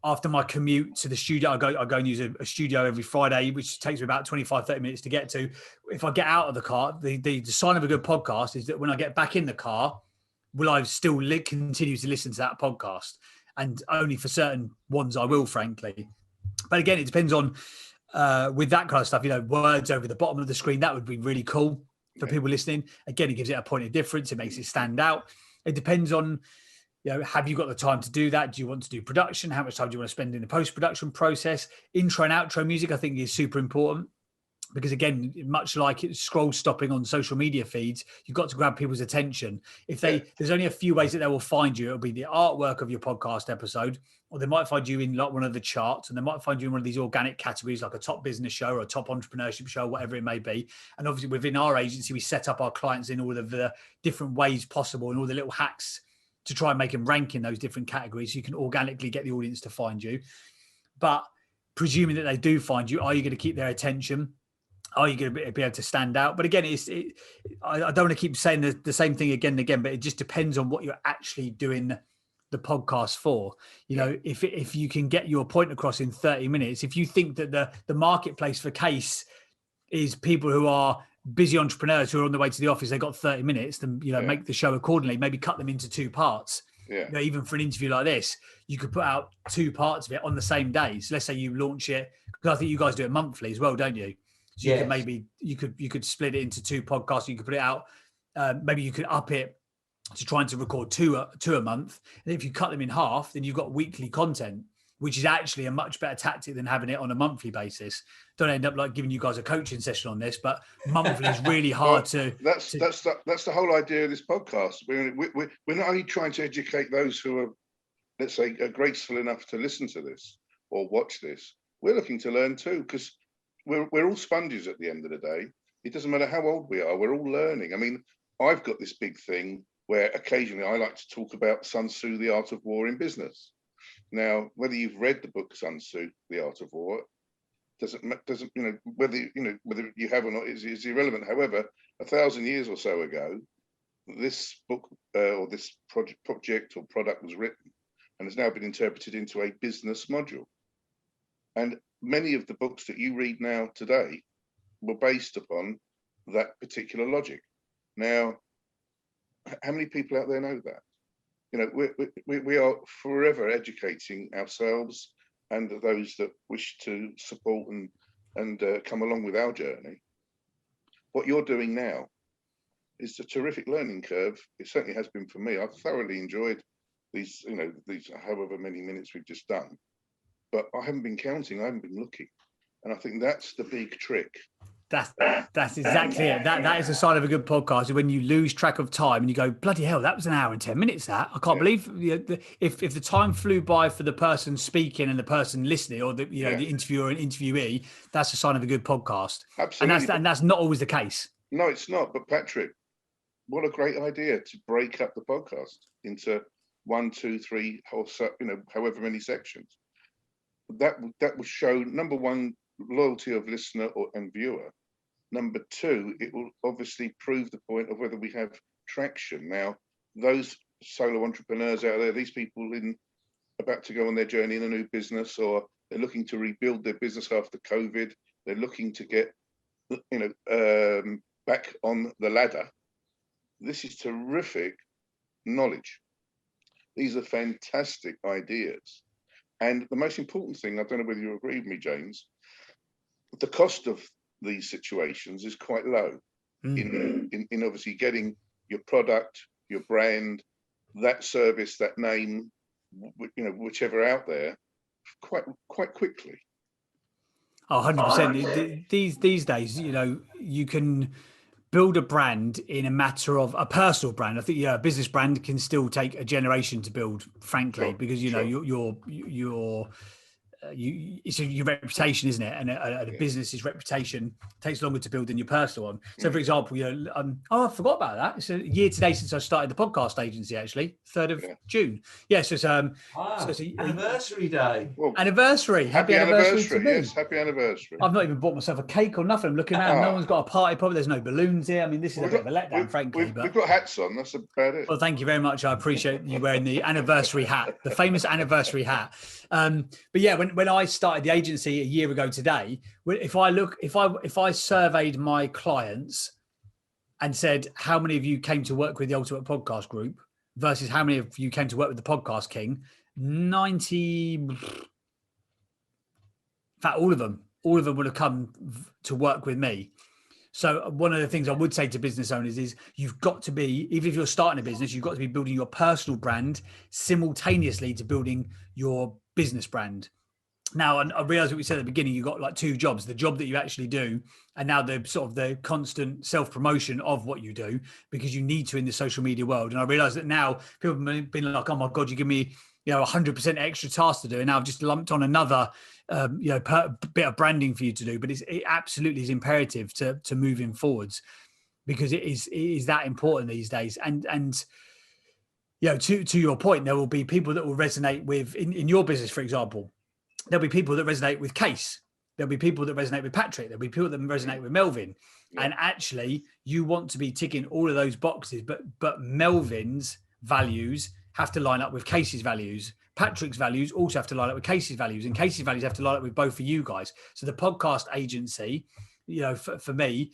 after my commute to the studio, I go and use a studio every Friday, which takes me about 25, 30 minutes to get to. If I get out of the car, the sign of a good podcast is that when I get back in the car, will I still continue to listen to that podcast? And only for certain ones I will, frankly. But again, it depends on, with that kind of stuff, words over the bottom of the screen, that would be really cool for people listening. Again, it gives it a point of difference. It makes it stand out. It depends on, have you got the time to do that? Do you want to do production? How much time do you want to spend in the post-production process? Intro and outro music, I think, is super important because, again, much like it's scroll stopping on social media feeds, you've got to grab people's attention. There's only a few ways that they will find you. It'll be the artwork of your podcast episode, or they might find you in like one of the charts, and they might find you in one of these organic categories like a top business show or a top entrepreneurship show, whatever it may be. And obviously within our agency, we set up our clients in all of the different ways possible and all the little hacks to try and make them rank in those different categories so you can organically get the audience to find you. But presuming that they do find you, are you going to keep their attention? Are you going to be able to stand out? But again, I don't want to keep saying the same thing again and again, but it just depends on what you're actually doing the podcast for. If you can get your point across in 30 minutes, if you think that the marketplace for Case is people who are busy entrepreneurs who are on the way to the office, they've got 30 minutes, then make the show accordingly, maybe cut them into 2 parts. Even for an interview like this, you could put out 2 parts of it on the same day. So let's say you launch it, because I think you guys do it monthly as well, don't you? So you could you could split it into 2 podcasts. You could put it out, maybe you could up it to trying to record two a month. And if you cut them in half, then you've got weekly content, which is actually a much better tactic than having it on a monthly basis. Don't end up like giving you guys a coaching session on this, but monthly is really hard to. That's the whole idea of this podcast. We're not only trying to educate those who are, let's say, graceful enough to listen to this or watch this. We're looking to learn too, because we're all sponges at the end of the day. It doesn't matter how old we are. We're all learning. I mean, I've got this big thing where occasionally I like to talk about Sun Tzu, The Art of War in Business. Now, whether you've read the book Sun Tzu, The Art of War, doesn't whether you have or not is irrelevant. However, 1,000 years or so ago, this book or this project or product was written and has now been interpreted into a business module. And many of the books that you read now today were based upon that particular logic. Now, how many people out there know that? We are forever educating ourselves and those that wish to support and come along with our journey. What you're doing now it's a terrific learning curve. It certainly has been for me. I've thoroughly enjoyed these however many minutes we've just done. But I haven't been counting, I haven't been looking. And I think that's the big trick. That's exactly it. That is a sign of a good podcast. When you lose track of time and you go, bloody hell, that was an hour and 10 minutes. That I can't believe if the time flew by for the person speaking and the person listening, or the interviewer and interviewee, that's a sign of a good podcast. Absolutely, and that's not always the case. No, it's not. But Patrick, what a great idea to break up the podcast into 1, 2, 3, or however many sections. That will show, number one, loyalty of listener and viewer. Number two, it will obviously prove the point of whether we have traction. Now, those solo entrepreneurs out there, these people about to go on their journey in a new business, or they're looking to rebuild their business after COVID, they're looking to get back on the ladder. This is terrific knowledge. These are fantastic ideas. And the most important thing, I don't know whether you agree with me, James, the cost of these situations is quite low in obviously getting your product, your brand, that service, that name, whichever out there, quite quickly. 100%. These days, you can build a brand in a matter of a personal brand. I think a business brand can still take a generation to build, frankly, because it's your reputation, isn't it? And a business's reputation takes longer to build than your personal one. So, for example, I forgot about that. It's a year today since I started the podcast agency. Actually, 3rd of June. Yeah, so it's anniversary day. Well, anniversary. Happy anniversary to me. Yes, happy anniversary. I've not even bought myself a cake or nothing. I'm looking around. No one's got a party. Probably there's no balloons here. I mean, this is a bit of a letdown, frankly. We've got hats on. That's about it. Well, thank you very much. I appreciate you wearing the anniversary hat, the famous anniversary hat. But yeah, when I started the agency a year ago today, if I surveyed my clients and said, how many of you came to work with the Ultimate Podcast Group versus how many of you came to work with the Podcast King, 90, in fact, all of them would have come to work with me. So one of the things I would say to business owners is you've got to be, even if you're starting a business, you've got to be building your personal brand simultaneously to building your business brand. Now, I realize what we said at the beginning, you've got like 2 jobs, the job that you actually do, and now the sort of the constant self-promotion of what you do, because you need to in the social media world. And I realize that now people have been like, oh my God, you give me, 100% extra tasks to do. And now I've just lumped on another, bit of branding for you to do. But it absolutely is imperative to moving forwards, because it is that important these days. And to your point, there will be people that will resonate with, in your business, for example, there'll be people that resonate with Case. There'll be people that resonate with Patrick. There'll be people that resonate with Melvin. Yeah. And actually, you want to be ticking all of those boxes, but Melvin's values have to line up with Casey's values. Patrick's values also have to line up with Casey's values, and Casey's values have to line up with both of you guys. So the podcast agency, for me,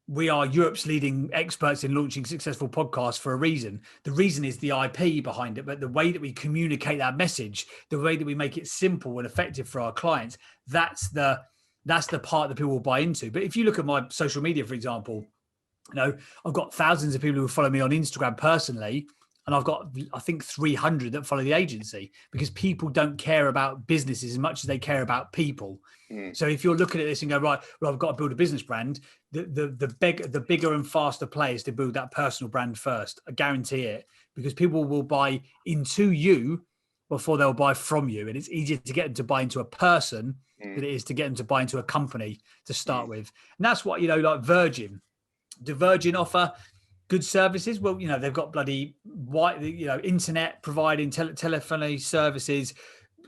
we are Europe's leading experts in launching successful podcasts for a reason. The reason is the IP behind it, but the way that we communicate that message, the way that we make it simple and effective for our clients, that's the part that people will buy into. But if you look at my social media, for example, I've got thousands of people who follow me on Instagram personally, and I've got, I think, 300 that follow the agency, because people don't care about businesses as much as they care about people. So if you're looking at this and go, right, well, I've got to build a business brand, the bigger and faster play is to build that personal brand first. I guarantee it, because people will buy into you before they'll buy from you. And it's easier to get them to buy into a person than it is to get them to buy into a company to start with. And that's what, like Virgin. Do Virgin offer good services? Well, they've got bloody internet providing telephony services,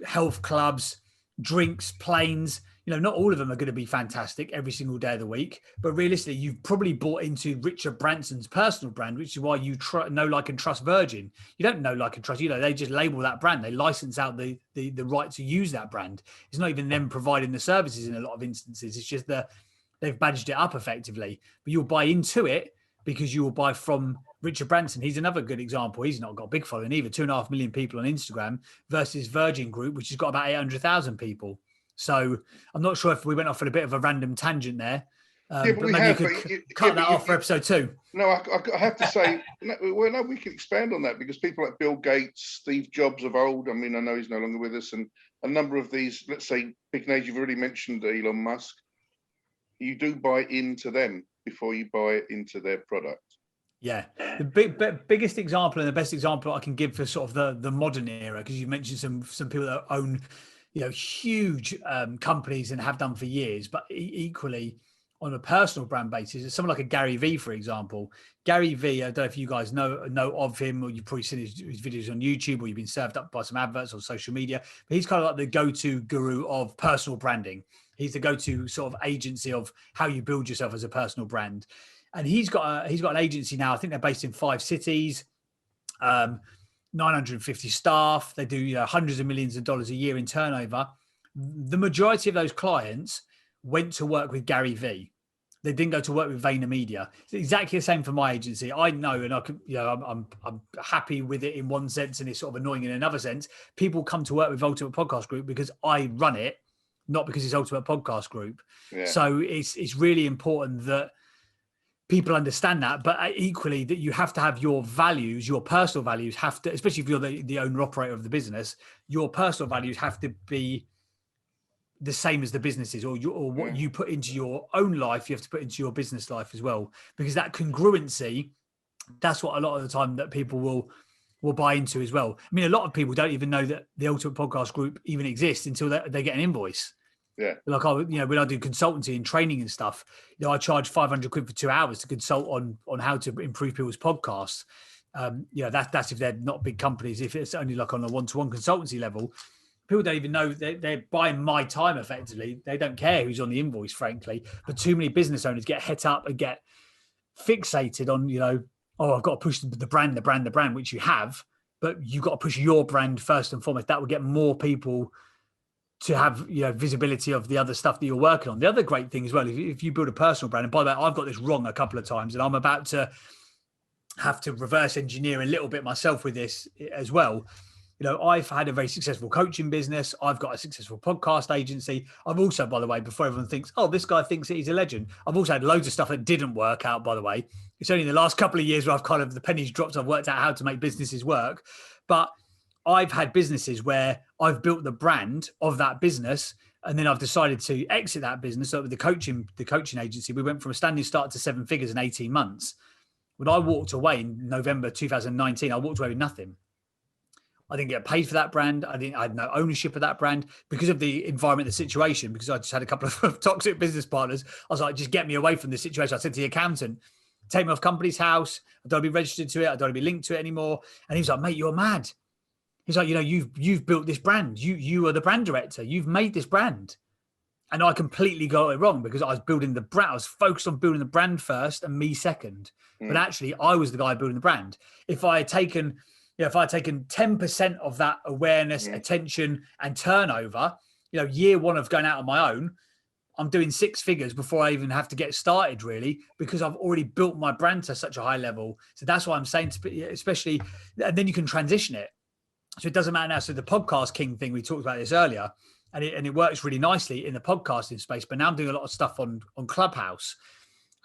health clubs, drinks, planes. Not all of them are going to be fantastic every single day of the week, but realistically, you've probably bought into Richard Branson's personal brand, which is why you know, like, and trust Virgin. You don't know, like, and trust, they just label that brand. They license out the right to use that brand. It's not even them providing the services in a lot of instances. It's just that they've badged it up effectively, but you'll buy into it because you will buy from Richard Branson. He's another good example. He's not got a big following either, 2.5 million people on Instagram, versus Virgin Group, which has got about 800,000 people. So I'm not sure if we went off on a bit of a random tangent there, Yeah, but But we maybe you have. could But cut that off for episode 2. no, I have to say, no, we can expand on that because people like Bill Gates, Steve Jobs of old. I mean, I know he's no longer with us, and a number of these, let's say, big names. You've already mentioned Elon Musk. You do buy into them before you buy into their product. Yeah, the biggest example and the best example I can give for sort of the modern era, because you mentioned some people that own, huge companies and have done for years, but equally on a personal brand basis, someone like a Gary Vee, for example. Gary Vee, I don't know if you guys know of him, or you've probably seen his videos on YouTube, or you've been served up by some adverts on social media, but he's kind of like the go-to guru of personal branding. He's the go-to sort of agency of how you build yourself as a personal brand. And he's got an agency now. I think they're based in 5 cities, 950 staff. They do hundreds of millions of dollars a year in turnover. The majority of those clients went to work with Gary Vee. They didn't go to work with VaynerMedia. It's exactly the same for my agency. I know, and I can, I'm happy with it in one sense, and it's sort of annoying in another sense. People come to work with Ultimate Podcast Group because I run it, not because it's Ultimate Podcast Group. Yeah. So it's really important that people understand that, but equally that you have to have your values, your personal values have to, especially if you're the owner operator of the business, your personal values have to be the same as the businesses, or what you put into your own life, you have to put into your business life as well, because that congruency, that's what a lot of the time that people will buy into as well. I mean, a lot of people don't even know that the Ultimate Podcast Group even exists until they get an invoice. Yeah. Like when I do consultancy and training and stuff, I charge 500 quid for 2 hours to consult on how to improve people's podcasts. That's if they're not big companies. If it's only like on a one-to-one consultancy level, people don't even know they're buying my time effectively. They don't care who's on the invoice, frankly. But too many business owners get het up and get fixated on, I've got to push the brand, which you have, but you've got to push your brand first and foremost. That will get more people to have visibility of the other stuff that you're working on. The other great thing as well, if you build a personal brand, and by the way, I've got this wrong a couple of times, and I'm about to have to reverse engineer a little bit myself with this as well. I've had a very successful coaching business. I've got a successful podcast agency. I've also, by the way, before everyone thinks, oh, this guy thinks that he's a legend, I've also had loads of stuff that didn't work out, by the way. It's only in the last couple of years where I've kind of, the pennies dropped, I've worked out how to make businesses work. But I've had businesses where I've built the brand of that business, and then I've decided to exit that business. So with the coaching agency, we went from a standing start to 7 figures in 18 months. When I walked away in November 2019, I walked away with nothing. I didn't get paid for that brand. I had no ownership of that brand because of the environment, the situation, because I just had a couple of toxic business partners. I was like, just get me away from this situation. I said to the accountant, take me off company's house. I don't want to be registered to it. I don't want to be linked to it anymore. And he was like, mate, you're mad. He's like, you've built this brand. You are the brand director. You've made this brand. And I completely got it wrong because I was building the brand. I was focused on building the brand first and me second. But actually, I was the guy building the brand. If I had taken 10% of that awareness, attention, and turnover, year one of going out on my own, I'm doing 6 figures before I even have to get started, really, because I've already built my brand to such a high level. So that's why I'm saying, especially, and then you can transition it. So it doesn't matter now. So the podcast king thing, we talked about this earlier, and it works really nicely in the podcasting space. But now I'm doing a lot of stuff on Clubhouse,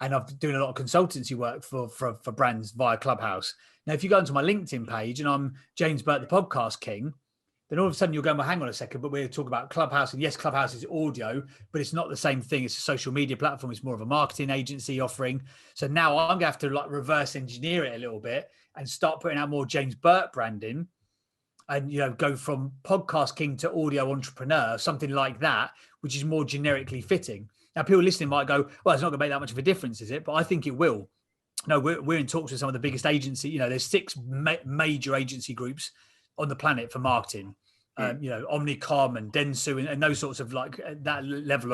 and I'm doing a lot of consultancy work for brands via Clubhouse. Now, if you go into my LinkedIn page and I'm James Burtt, the podcast king, then all of a sudden you're going, well, hang on a second, but we're talking about Clubhouse. And yes, Clubhouse is audio, but it's not the same thing. It's a social media platform. It's more of a marketing agency offering. So now I'm going to have to reverse engineer it a little bit and start putting out more James Burtt branding and, go from podcast king to audio entrepreneur, something like that, which is more generically fitting. Now, people listening might go, well, it's not going to make that much of a difference, is it? But I think it will. No, we're in talks with some of the biggest agency. There's 6 major agency groups on the planet for marketing. Omnicom and Dentsu and those sorts of that level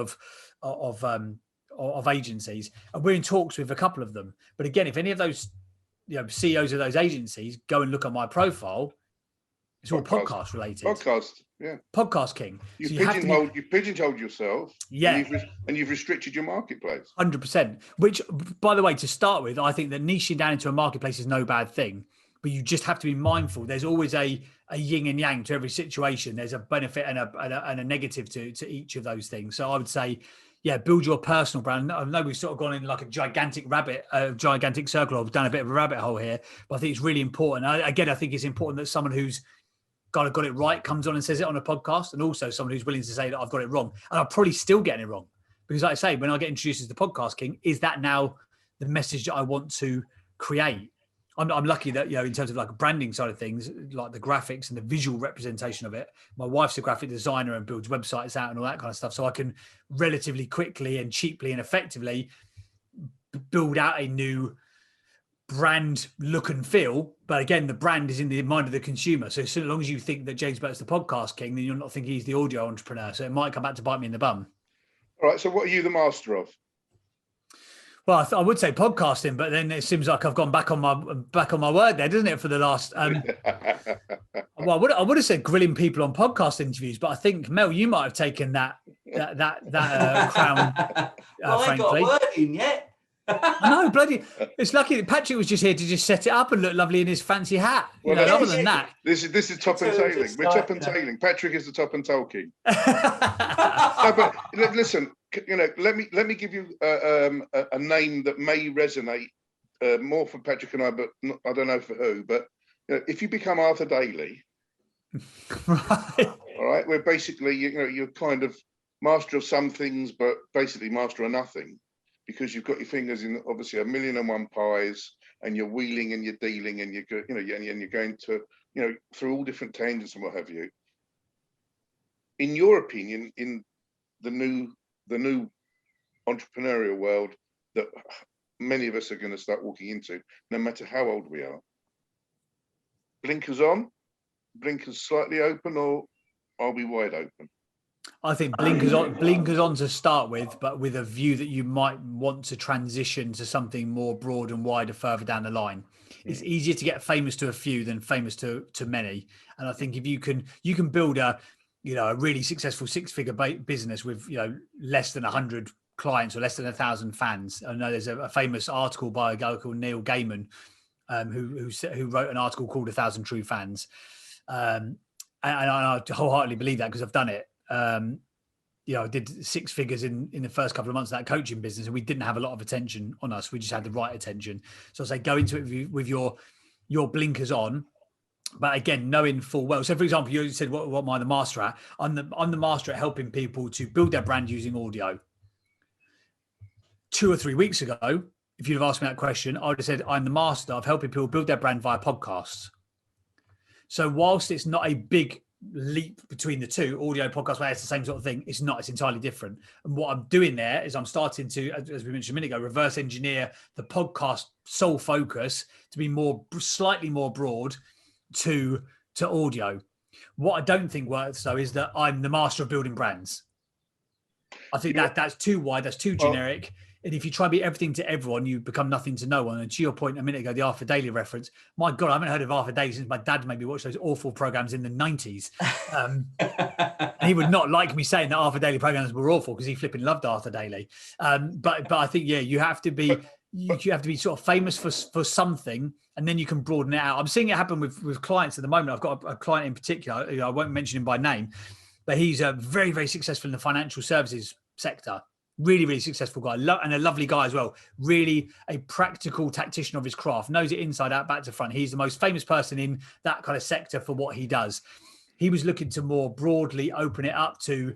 of agencies. And we're in talks with a couple of them. But again, if any of those CEOs of those agencies go and look at my profile, it's all podcast related. Podcast, yeah. Podcast king. You pigeonholed yourself. Yeah. And you've restricted your marketplace. 100%. Which, by the way, to start with, I think that niching down into a marketplace is no bad thing. But you just have to be mindful. There's always a yin and yang to every situation. There's a benefit and a negative to each of those things. So I would say, build your personal brand. I know we've sort of gone in like a gigantic circle, or done a bit of a rabbit hole here, but I think it's really important. I think it's important that someone who's got it right comes on and says it on a podcast, and also someone who's willing to say that I've got it wrong, and I'm probably still getting it wrong, because like I say, when I get introduced as the podcast king, is that now the message that I want to create? I'm lucky that, in terms of like a branding side of things, like the graphics and the visual representation of it, my wife's a graphic designer and builds websites out and all that kind of stuff. So I can relatively quickly and cheaply and effectively build out a new brand look and feel. But again, the brand is in the mind of the consumer. So as long as you think that James Burtt's the podcast king, then you're not thinking he's the audio entrepreneur. So it might come back to bite me in the bum. All right. So what are you the master of? Well, I would say podcasting, but then it seems like I've gone back on my word there, doesn't it? For the last, well, I would have said grilling people on podcast interviews, but I think Mel, you might have taken that crown. Well, I ain't got a word in yet. I know, bloody. It's lucky that Patrick was just here to just set it up and look lovely in his fancy hat. Well, other than that, this is top and tailing. We're top and tailing. Patrick is the top and tail king. No, but listen. Let me give you a name that may resonate more for Patrick and I, but I don't know for who. But if you become Arthur Daly, right? All right, we're basically you're kind of master of some things, but basically master of nothing, because you've got your fingers in obviously a million and one pies, and you're wheeling and you're dealing, and you're going to through all different tangents and what have you. In your opinion, in the new entrepreneurial world that many of us are going to start walking into, no matter how old we are, blinkers on, blinkers slightly open, or are we wide open? I think blinkers on to start with, but with a view that you might want to transition to something more broad and wider further down the line. It's easier to get famous to a few than famous to many. And I think if you can build a really successful six-figure business with, less than 100 clients or less than 1,000 fans. I know there's a famous article by a guy called Neil Gaiman, who wrote an article called 1,000 True Fans. And I wholeheartedly believe that, because I've done it. I did six figures in the first couple of months of that coaching business, and we didn't have a lot of attention on us. We just had the right attention. So I say go into it with your blinkers on. But again, knowing full well. So, for example, you said, "What am I the master at?" I'm the master at helping people to build their brand using audio. 2 or 3 weeks ago, if you'd have asked me that question, I would have said, "I'm the master of helping people build their brand via podcasts." So, whilst it's not a big leap between the two, audio, podcast, where it's the same sort of thing, it's not. It's entirely different. And what I'm doing there is I'm starting to, as we mentioned a minute ago, reverse engineer the podcast sole focus to be slightly more broad to audio. What I don't think works though is that I'm the master of building brands. I think that's too wide, that's too generic. And if you try to be everything to everyone, you become nothing to no one. And to your point a minute ago, the Arthur Daly reference, my God, I haven't heard of Arthur Daly since my dad made me watch those awful programs in the 90s. And he would not like me saying that Arthur Daly programs were awful, because he flipping loved Arthur Daly. But I think, you have to be sort of famous for something, and then you can broaden it out. I'm seeing it happen with clients at the moment. I've got a client in particular, I won't mention him by name, but he's very, very successful in the financial services sector. Really, really successful guy, and a lovely guy as well. Really a practical tactician of his craft, knows it inside out, back to front. He's the most famous person in that kind of sector for what he does. He was looking to more broadly open it up to,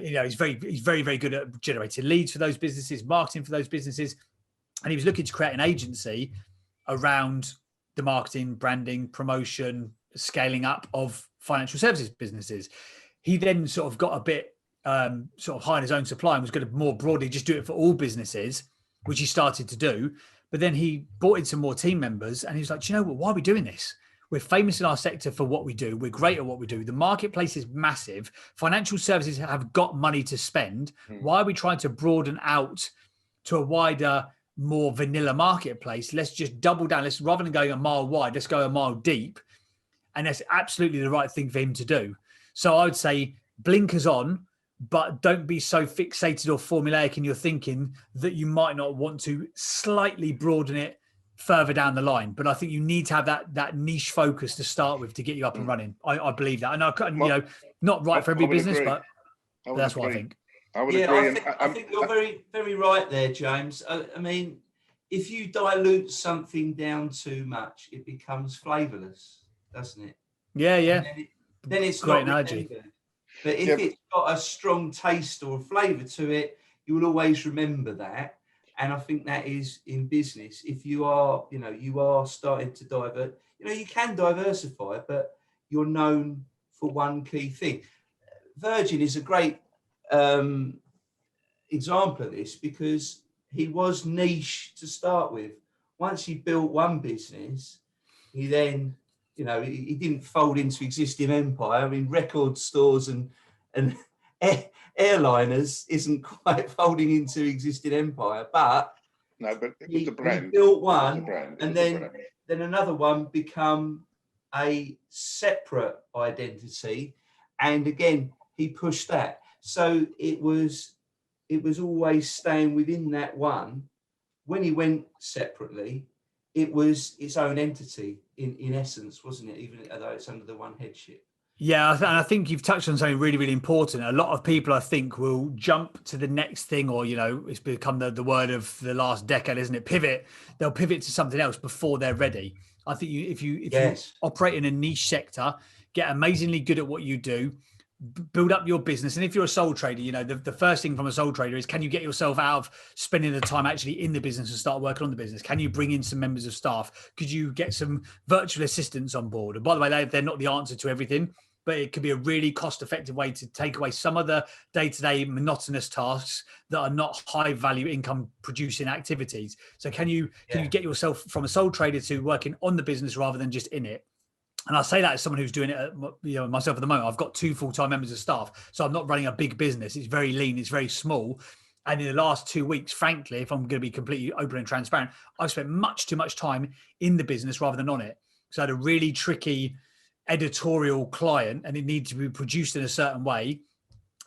he's very, very good at generating leads for those businesses, marketing for those businesses. And he was looking to create an agency around the marketing, branding, promotion, scaling up of financial services businesses. He then sort of got a bit sort of hired his own supply and was going to more broadly just do it for all businesses, which he started to do. But then he brought in some more team members, and he was like, do you know what? Why are we doing this? We're famous in our sector for what we do. We're great at what we do. The marketplace is massive. Financial services have got money to spend. Why are we trying to broaden out to a wider, more vanilla marketplace? Let's just double down. Let's, rather than going a mile wide, let's go a mile deep. And that's absolutely the right thing for him to do. So I would say blinkers on, but don't be so fixated or formulaic in your thinking that you might not want to slightly broaden it further down the line. But I think you need to have that niche focus to start with to get you up and running. I believe that. And not right for every business, but that's what I think. I would Yeah, agree. I think you're very, very right there, James. I mean, if you dilute something down too much, it becomes flavourless, doesn't it? Yeah, And yeah. then it's Great not analogy. remembered. But if it's got a strong taste or flavour to it, you will always remember that. And I think that is in business. If you are, you are starting to divert, you can diversify, but you're known for one key thing. Virgin is a great example of this because he was niche to start with. Once he built one business, he then, he didn't fold into existing empire. I mean, record stores and airliners isn't quite folding into existing empire, but no, but it was the he brand. built It was the one, brand. and then another one become a separate identity, and again he pushed that. So it was always staying within that one. When he went separately, it was its own entity in essence, wasn't it? Even though it's under the one headship. Yeah, and I think you've touched on something really, really important. A lot of people, I think, will jump to the next thing, or it's become the word of the last decade, isn't it? Pivot. They'll pivot to something else before they're ready. I think if you operate in a niche sector, get amazingly good at what you do, build up your business. And if you're a sole trader, the first thing from a sole trader is, can you get yourself out of spending the time actually in the business and start working on the business? Can you bring in some members of staff? Could you get some virtual assistants on board? And by the way, they're not the answer to everything, but it could be a really cost-effective way to take away some of the day-to-day monotonous tasks that are not high-value income-producing activities. So can you get yourself from a sole trader to working on the business rather than just in it? And I say that as someone who's doing it, myself at the moment. I've got 2 full-time members of staff, so I'm not running a big business. It's very lean, it's very small. And in the last 2 weeks, frankly, if I'm going to be completely open and transparent, I've spent much too much time in the business rather than on it. So I had a really tricky editorial client, and it needed to be produced in a certain way.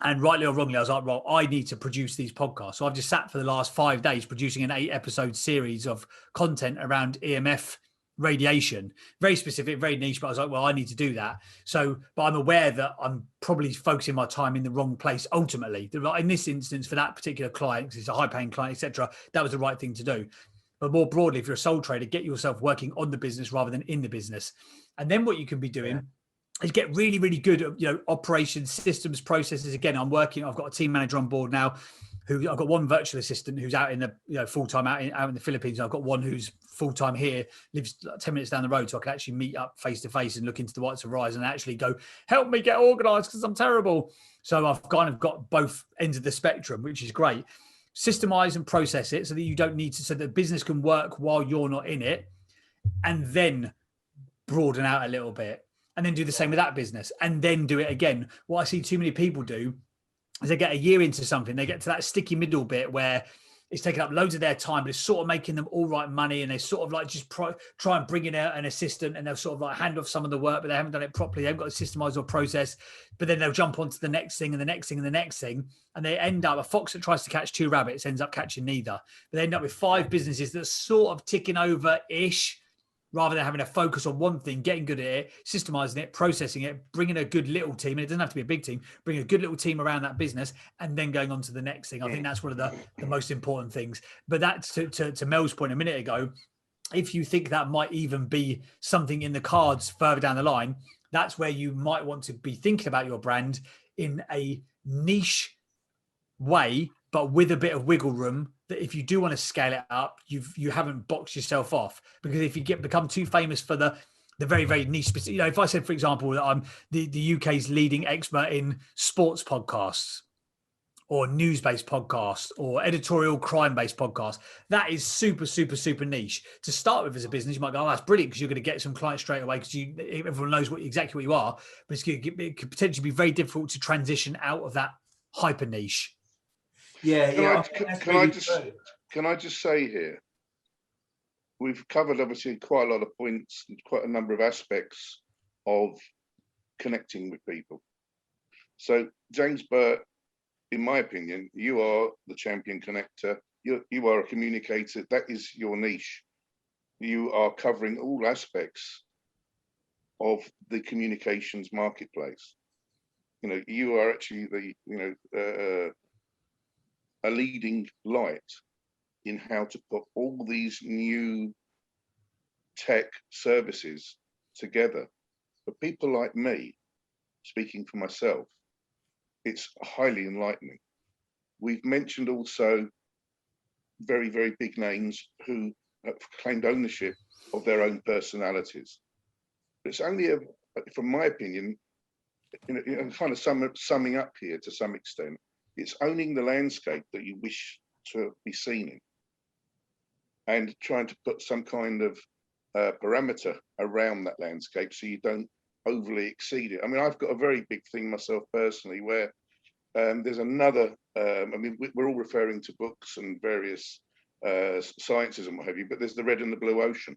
And rightly or wrongly, I was like, well, I need to produce these podcasts. So I've just sat for the last 5 days producing an 8-episode series of content around EMF radiation, very specific, very niche, but I was like, well, I need to do that. So, but I'm aware that I'm probably focusing my time in the wrong place ultimately. In this instance, for that particular client, because it's a high paying client, etc., that was the right thing to do. But more broadly, if you're a sole trader, get yourself working on the business rather than in the business. And then what you can be doing is get really, really good at, operations, systems, processes. Again, I've got a team manager on board now. I've got one virtual assistant who's out in the full-time out in the Philippines. I've got one who's full-time here, lives 10 minutes down the road, so I can actually meet up face-to-face and look into the whites of eyes and actually go, help me get organized because I'm terrible. So I've kind of got both ends of the spectrum, which is great. Systemize and process it so that you don't need to, so that business can work while you're not in it, and then broaden out a little bit, and then do the same with that business, and then do it again. What I see too many people do is they get a year into something, they get to that sticky middle bit where it's taking up loads of their time, but it's sort of making them all right money, and they sort of like just try and bring in an assistant, and they'll sort of like hand off some of the work, but they haven't done it properly. They haven't got a systemized or process, but then they'll jump onto the next thing and the next thing and the next thing, and they end up, a fox that tries to catch 2 rabbits ends up catching neither. But they end up with 5 businesses that sort of ticking over-ish, rather than having a focus on one thing, getting good at it, systemizing it, processing it, bringing a good little team, and it doesn't have to be a big team, bring a good little team around that business, and then going on to the next thing. I think that's one of the most important things. But that's to Mel's point a minute ago, if you think that might even be something in the cards further down the line, that's where you might want to be thinking about your brand in a niche way, but with a bit of wiggle room, that if you do want to scale it up, you haven't boxed yourself off. Because if you become too famous for the very, very niche specific, if I said, for example, that I'm the UK's leading expert in sports podcasts or news-based podcasts or editorial crime-based podcasts, that is super, super, super niche. To start with as a business, you might go, oh, that's brilliant, because you're going to get some clients straight away because everyone knows exactly what you are. But it could potentially be very difficult to transition out of that hyper niche. Can I just say here, we've covered obviously quite a lot of points and quite a number of aspects of connecting with people. So James Burtt, in my opinion, you are the champion connector. You are a communicator. That is your niche. You are covering all aspects of the communications marketplace. You are actually the a leading light in how to put all these new tech services together. For people like me, speaking for myself, it's highly enlightening. We've mentioned also very, very big names who have claimed ownership of their own personalities. It's only, from my opinion, kind of summing up here to some extent, it's owning the landscape that you wish to be seen in and trying to put some kind of parameter around that landscape so you don't overly exceed it. I mean, I've got a very big thing myself personally where there's another, I mean, we're all referring to books and various sciences and what have you, but there's the red and the blue ocean.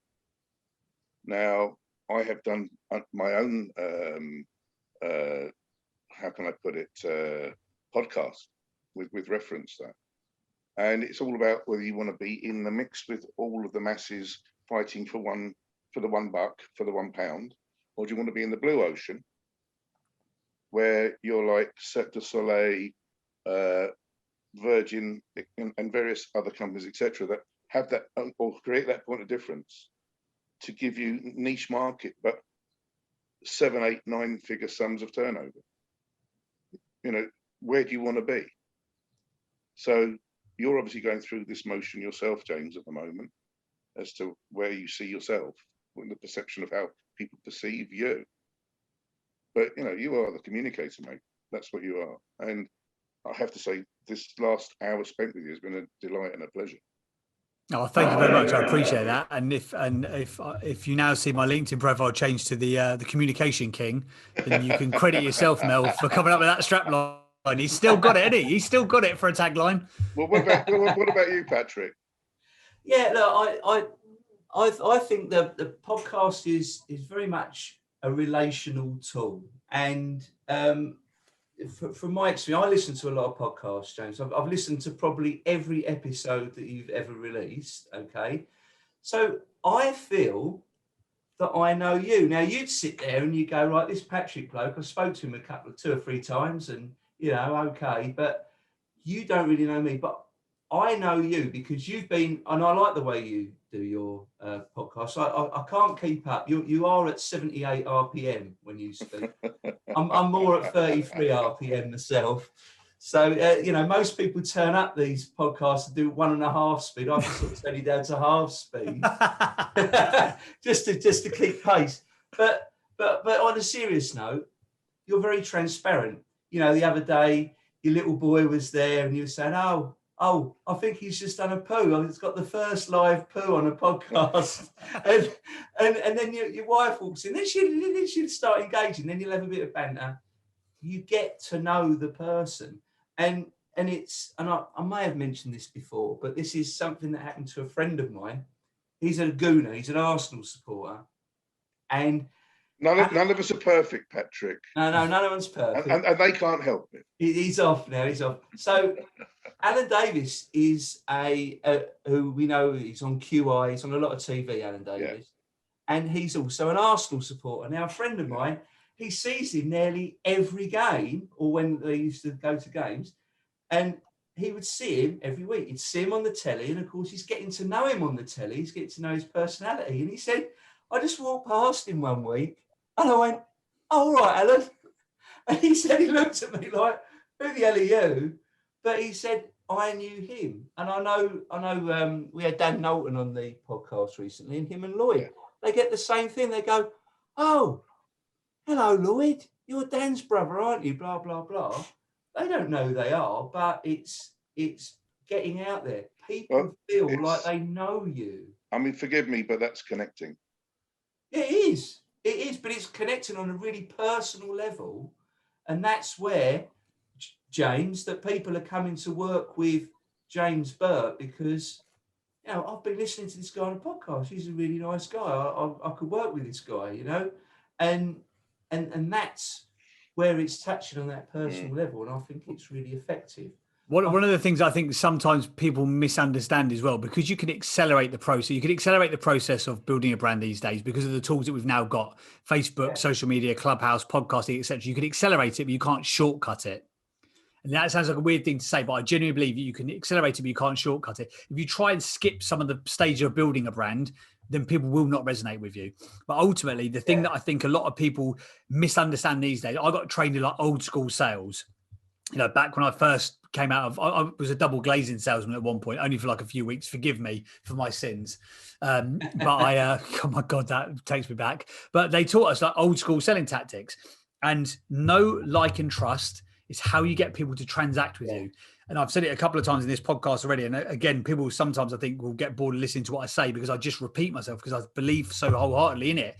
Now, I have done my own, how can I put it, podcast with reference to that. And it's all about whether you want to be in the mix with all of the masses fighting for the $1, for the £1, or do you want to be in the blue ocean where you're like Cirque du Soleil, Virgin, and various other companies, etc., that have that or create that point of difference to give you niche market, but 7, 8, 9-figure sums of turnover. You know, where do you want to be? So you're obviously going through this motion yourself, James, at the moment, as to where you see yourself, and the perception of how people perceive you. But you know, you are the communicator, mate. That's what you are. And I have to say, this last hour spent with you has been a delight and a pleasure. Oh, thank you very much. I appreciate that. And if you now see my LinkedIn profile change to the communication king, then you can credit yourself, Mel, for coming up with that strap line. He's still got it, isn't he? He's still got it for a tagline. Well, what about you, Patrick? Yeah, look, I think the podcast is very much a relational tool, and from my experience, I listen to a lot of podcasts, James. I've listened to probably every episode that you've ever released. Okay, so I feel that I know you. Now you'd sit there and you go, right, this Patrick bloke, I spoke to him 2 or 3 times, and you know, okay, but you don't really know me. But I know you because you've been, and I like the way you do your podcast. I can't keep up. You are at 78 RPM when you speak. I'm more at 33 RPM myself. So, you know, most people turn up these podcasts and do 1.5 speed. I can sort of turn you down to half speed just to keep pace. But on a serious note, you're very transparent. You know, the other day, your little boy was there and you were saying, oh, I think he's just done a poo. It's got the first live poo on a podcast. and then your wife walks in, then she'll start engaging, then you'll have a bit of banter. You get to know the person. And I may have mentioned this before, but this is something that happened to a friend of mine. He's a Gooner, he's an Arsenal supporter. And none of us are perfect, Patrick. No, none of us perfect. And they can't help it. He's off now, he's off. So Alan Davis is who we know, he's on QI, he's on a lot of TV, Alan Davis. Yeah. And he's also an Arsenal supporter. Now, a friend of mine, he sees him nearly every game, or when they used to go to games, and he would see him every week. He'd see him on the telly, and of course, he's getting to know him on the telly. He's getting to know his personality. And he said, I just walked past him one week, and I went, oh, all right, Alan. And he said, he looked at me like, who the hell are you? But he said, I knew him. And I know we had Dan Knowlton on the podcast recently, and him and Lloyd, they get the same thing. They go, oh, hello, Lloyd, you're Dan's brother, aren't you? Blah, blah, blah. They don't know who they are, but it's getting out there. People feel like they know you. I mean, forgive me, but that's connecting. It is, but it's connecting on a really personal level. And that's where, James, that people are coming to work with James Burtt because, you know, I've been listening to this guy on a podcast. He's a really nice guy. I could work with this guy, you know, and that's where it's touching on that personal level. And I think it's really effective. One of the things I think sometimes people misunderstand as well, because you can accelerate the process. You can accelerate the process of building a brand these days because of the tools that we've now got: Facebook, social media, Clubhouse, podcasting, etc. You can accelerate it, but you can't shortcut it. And that sounds like a weird thing to say, but I genuinely believe that you can accelerate it, but you can't shortcut it. If you try and skip some of the stage of building a brand, then people will not resonate with you. But ultimately, the thing that I think a lot of people misunderstand these days, I got trained in like old school sales. You know, back when I first came out of, I was a double glazing salesman at one point, only for like a few weeks. Forgive me for my sins. But oh my God, that takes me back. But they taught us like old school selling tactics, and know, like, and trust is how you get people to transact with you. And I've said it a couple of times in this podcast already. And again, people sometimes I think will get bored of listening to what I say because I just repeat myself because I believe so wholeheartedly in it.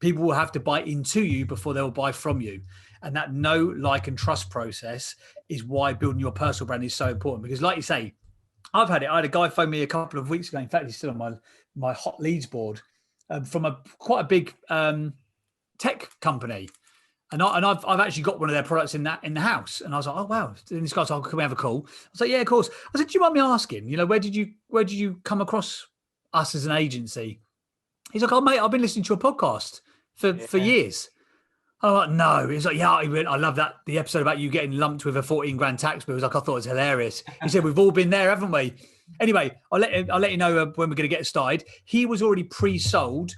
People will have to buy into you before they'll buy from you. And that know, like, and trust process is why building your personal brand is so important. Because like you say, I've had it. I had a guy phone me a couple of weeks ago. In fact, he's still on my hot leads board from quite a big tech company. And I've actually got one of their products in the house. And I was like, oh, wow. And this guy's like, can we have a call? I was like, yeah, of course. I said, do you mind me asking, you know, where did you come across us as an agency? He's like, oh, mate, I've been listening to your podcast for years. I'm like, no. He's like, yeah, I love that. The episode about you getting lumped with a 14 grand tax bill. He was like, I thought it was hilarious. He said, we've all been there, haven't we? Anyway, I'll let you know when we're going to get started. He was already pre-sold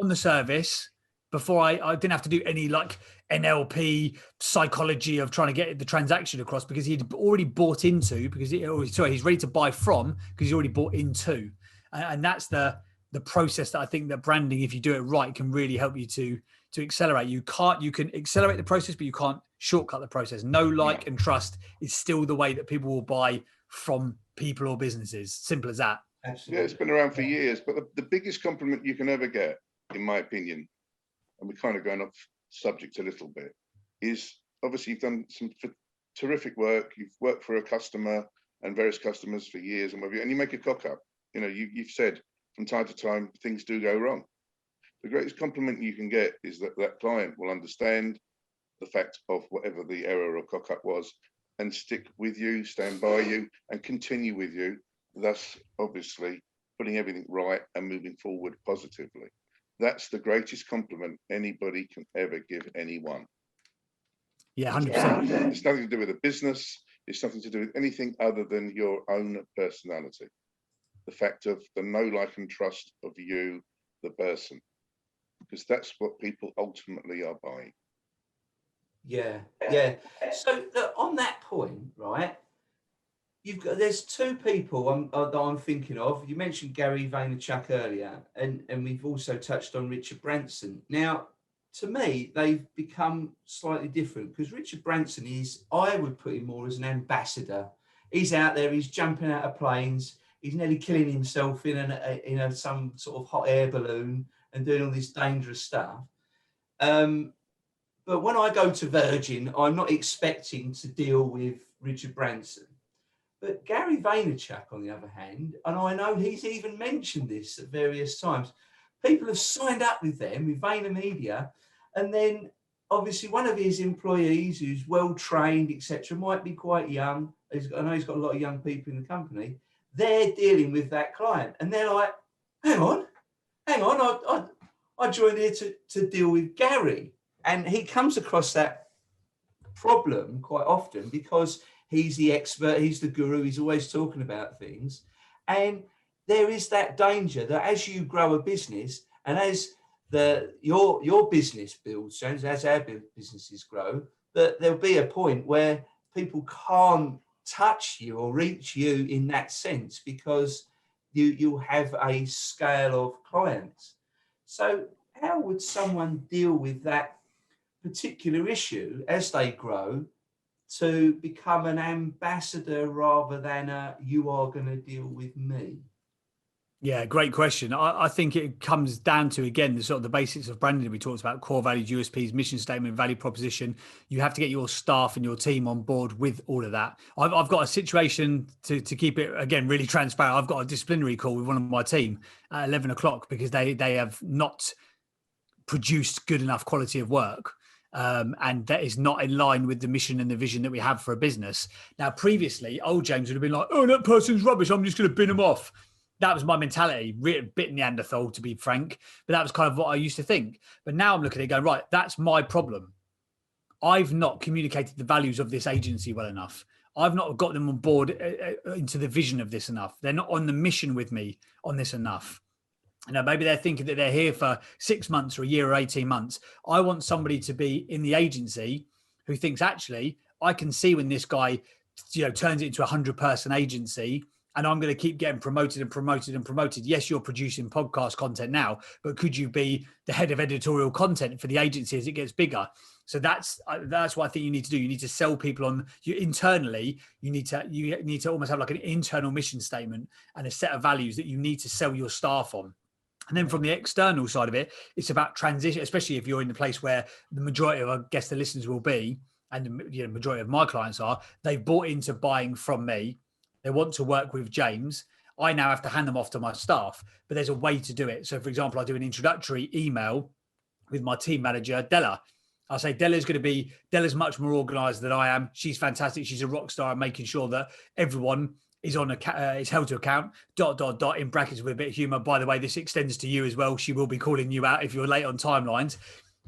on the service before I didn't have to do any like NLP psychology of trying to get the transaction across, because he'd already bought into, he's ready to buy from because he's already bought into. And that's the process that I think that branding, if you do it right, can really help you to accelerate. You can accelerate the process, but you can't shortcut the process. Know, like, and trust is still the way that people will buy from people or businesses. Simple as that. Absolutely. Yeah, it's been around for years, but the biggest compliment you can ever get, in my opinion, and we're kind of going off subject a little bit, is obviously you've done some terrific work. You've worked for a customer and various customers for years and whatever, and you make a cock up. You know, you've said from time to time things do go wrong. The greatest compliment you can get is that client will understand the fact of whatever the error or cock up was and stick with you, stand by you, and continue with you, thus obviously putting everything right and moving forward positively. That's the greatest compliment anybody can ever give anyone. Yeah, 100%. It's nothing to do with a business. It's nothing to do with anything other than your own personality. The fact of the know, like, and trust of you, the person, because that's what people ultimately are buying. Yeah. So look, on that point, right? There's two people that I'm thinking of. You mentioned Gary Vaynerchuk earlier, and we've also touched on Richard Branson. Now, to me, they've become slightly different because Richard Branson I would put him more as an ambassador. He's out there, he's jumping out of planes, he's nearly killing himself in some sort of hot air balloon and doing all this dangerous stuff. But when I go to Virgin, I'm not expecting to deal with Richard Branson. But Gary Vaynerchuk, on the other hand, and I know he's even mentioned this at various times, people have signed up with them, with VaynerMedia, and then obviously one of his employees who's well-trained, etc., might be quite young. I know he's got a lot of young people in the company. They're dealing with that client, and they're like, hang on, I joined here to deal with Gary. And he comes across that problem quite often because he's the expert, he's the guru, he's always talking about things. And there is that danger that as you grow a business and as your business builds, James, as our businesses grow, that there'll be a point where people can't touch you or reach you in that sense because you have a scale of clients. So how would someone deal with that particular issue as they grow to become an ambassador rather than you are going to deal with me? Yeah, great question. I think it comes down to, again, the sort of the basics of branding we talked about: core values, USPs, mission statement, value proposition. You have to get your staff and your team on board with all of that. I've got a situation to keep it, again, really transparent. I've got a disciplinary call with one of my team at 11 o'clock because they have not produced good enough quality of work. And that is not in line with the mission and the vision that we have for a business. Now, previously, old James would have been like, oh, that person's rubbish, I'm just going to bin them off. That was my mentality, a bit Neanderthal, to be frank, but that was kind of what I used to think. But now I'm looking at it going, right, that's my problem. I've not communicated the values of this agency well enough. I've not got them on board into the vision of this enough. They're not on the mission with me on this enough. Maybe they're thinking that they're here for 6 months or a year or 18 months. I want somebody to be in the agency who thinks, actually, I can see when this guy, turns it into a 100-person agency, and I'm going to keep getting promoted and promoted and promoted. Yes, you're producing podcast content now, but could you be the head of editorial content for the agency as it gets bigger? So that's what I think you need to do. You need to sell people on you internally. You need to almost have like an internal mission statement and a set of values that you need to sell your staff on. And then from the external side of it, it's about transition, especially if you're in the place where the majority of, I guess, the listeners will be, and the majority of my clients are, they've bought into buying from me. They want to work with James. I now have to hand them off to my staff, but there's a way to do it. So, for example, I do an introductory email with my team manager, Della. I'll say Della's much more organized than I am. She's fantastic. She's a rock star, making sure that everyone is on is held to account, ... in brackets with a bit of humor. By the way, this extends to you as well. She will be calling you out if you're late on timelines.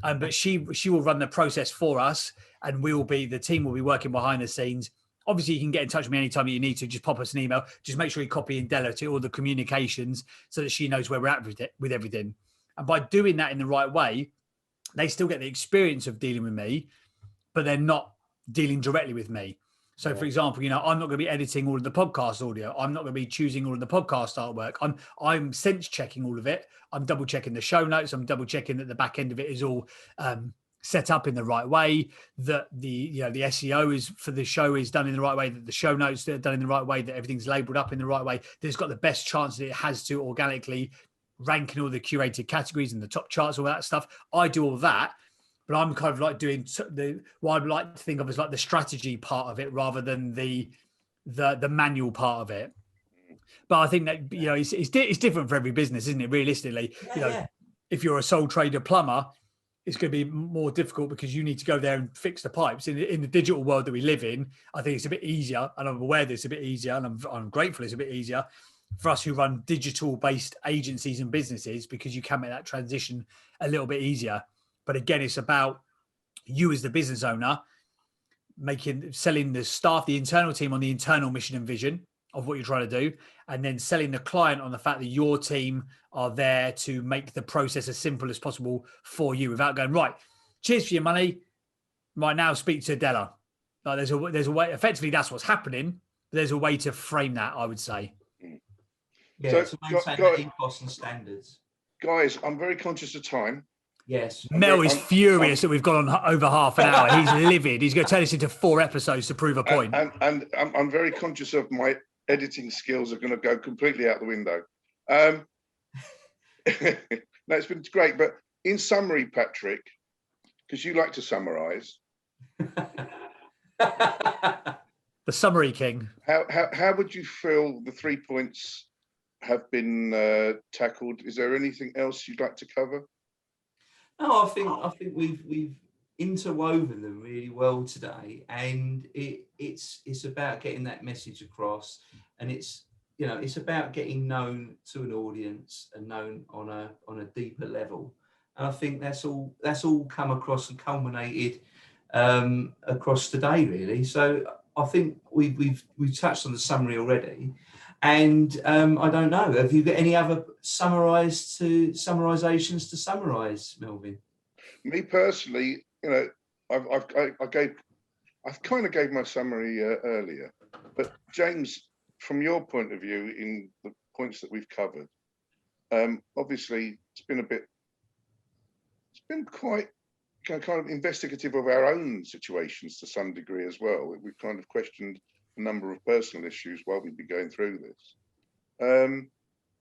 But she will run the process for us, and the team will be working behind the scenes. Obviously, you can get in touch with me anytime you need to. Just pop us an email. Just make sure you copy in Della to all the communications so that she knows where we're at with everything. And by doing that in the right way, they still get the experience of dealing with me, but they're not dealing directly with me. So, for example, I'm not going to be editing all of the podcast audio. I'm not going to be choosing all of the podcast artwork. I'm sense checking all of it. I'm double checking the show notes. I'm double checking that the back end of it is all set up in the right way. That the SEO is for the show is done in the right way. That the show notes are done in the right way. That everything's labeled up in the right way. That it's got the best chance that it has to organically rank in all the curated categories and the top charts, all that stuff. I do all that. But I'm kind of like doing what I'd like to think of as like the strategy part of it rather than the manual part of it. But I think that, it's different for every business, isn't it? Realistically, if you're a sole trader plumber, it's going to be more difficult because you need to go there and fix the pipes. In the digital world that we live in, I think it's a bit easier, and I'm aware that it's a bit easier, and I'm grateful it's a bit easier for us who run digital-based agencies and businesses, because you can make that transition a little bit easier. But again, it's about you as the business owner selling the staff, the internal team on the internal mission and vision of what you're trying to do, and then selling the client on the fact that your team are there to make the process as simple as possible for you without going, right, cheers for your money. Right now, speak to Della. Like there's a way, effectively that's what's happening. But there's a way to frame that, I would say. Yeah, to maintain that ethos and standards. Guys, I'm very conscious of time. Yes. Mel is furious that we've gone on over half an hour. He's livid. He's going to turn this into 4 episodes to prove a point. And I'm very conscious of my editing skills are going to go completely out the window. No, it's been great. But in summary, Patrick, because you like to summarize. The summary king. How would you feel the 3 points have been tackled? Is there anything else you'd like to cover? No, I think we've interwoven them really well today, and it's about getting that message across, and it's about getting known to an audience and known on a deeper level. And I think that's all come across and culminated across today, really. So I think we've touched on the summary already. And I don't know, have you got any other summarizations to summarize, Melvin? Me personally, I've kind of gave my summary earlier, but James, from your point of view, in the points that we've covered, obviously it's been quite kind of investigative of our own situations to some degree as well. We've kind of questioned a number of personal issues while we've been going through this.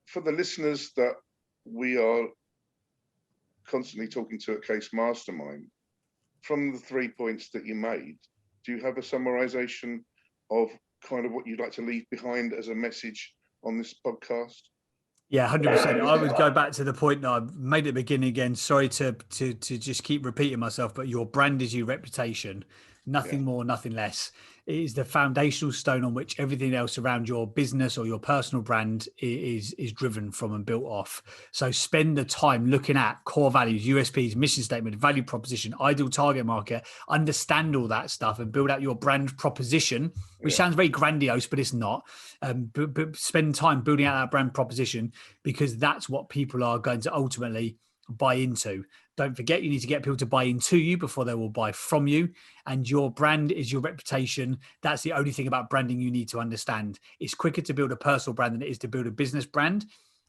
For the listeners that we are constantly talking to at Case Mastermind, from the 3 points that you made, do you have a summarization of kind of what you'd like to leave behind as a message on this podcast? Yeah, 100%. I would go back to the point that I made at the beginning again. Sorry to just keep repeating myself, but your brand is your reputation. Nothing more, nothing less. is the foundational stone on which everything else around your business or your personal brand is driven from and built off. So spend the time looking at core values, USPs, mission statement, value proposition, ideal target market, understand all that stuff and build out your brand proposition, which sounds very grandiose, but it's not. But spend time building out that brand proposition, because that's what people are going to ultimately buy into. Don't forget, you need to get people to buy into you before they will buy from you. And your brand is your reputation. That's the only thing about branding you need to understand. It's quicker to build a personal brand than it is to build a business brand.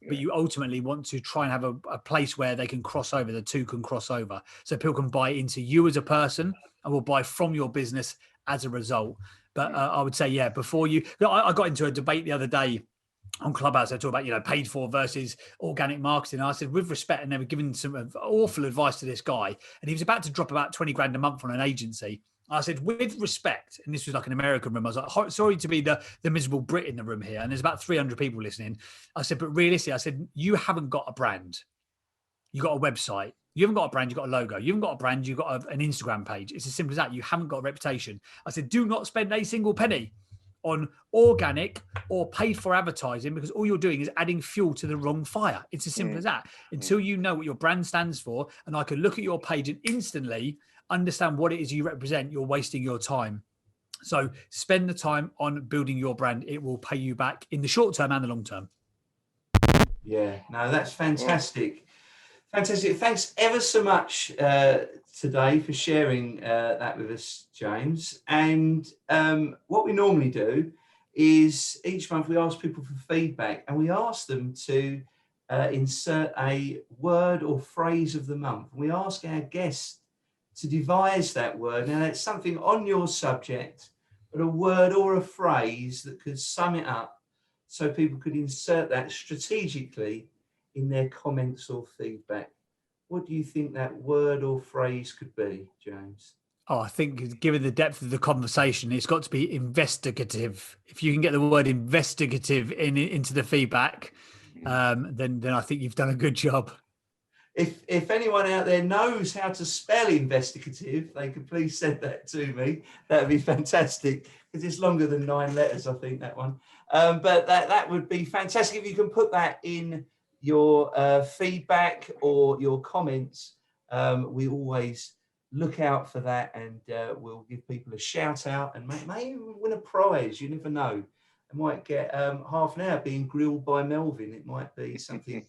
But you ultimately want to try and have a place where they can cross over, the two can cross over. So people can buy into you as a person and will buy from your business as a result. But I would say, before you, I got into a debate the other day on Clubhouse. I talk about, paid for versus organic marketing. And I said, with respect, and they were giving some awful advice to this guy, and he was about to drop about 20 grand a month on an agency. I said, with respect, and this was like an American room. I was like, sorry to be the miserable Brit in the room here. And there's about 300 people listening. I said, but realistically, I said, you haven't got a brand. You got a website. You haven't got a brand, you've got a logo. You haven't got a brand, you've got an Instagram page. It's as simple as that. You haven't got a reputation. I said, do not spend a single penny on organic or paid for advertising, because all you're doing is adding fuel to the wrong fire. It's as simple as that. Until you know what your brand stands for, and I can look at your page and instantly understand what it is you represent, you're wasting your time. So spend the time on building your brand. It will pay you back in the short term and the long term. Yeah, no, that's fantastic. Fantastic. Thanks ever so much today for sharing that with us, James. And what we normally do is each month we ask people for feedback, and we ask them to insert a word or phrase of the month. We ask our guests to devise that word. Now, that's something on your subject, but a word or a phrase that could sum it up, so people could insert that strategically in their comments or feedback. What do you think that word or phrase could be, James? Oh, I think given the depth of the conversation, it's got to be investigative. If you can get the word investigative into the feedback, then I think you've done a good job. If anyone out there knows how to spell investigative, they could please send that to me. That would be fantastic, because it's longer than 9 letters, I think, that one. But that would be fantastic if you can put that in your feedback or your comments. We always look out for that, and we'll give people a shout out and may win a prize. You never know. I might get half an hour being grilled by Melvin. It might be something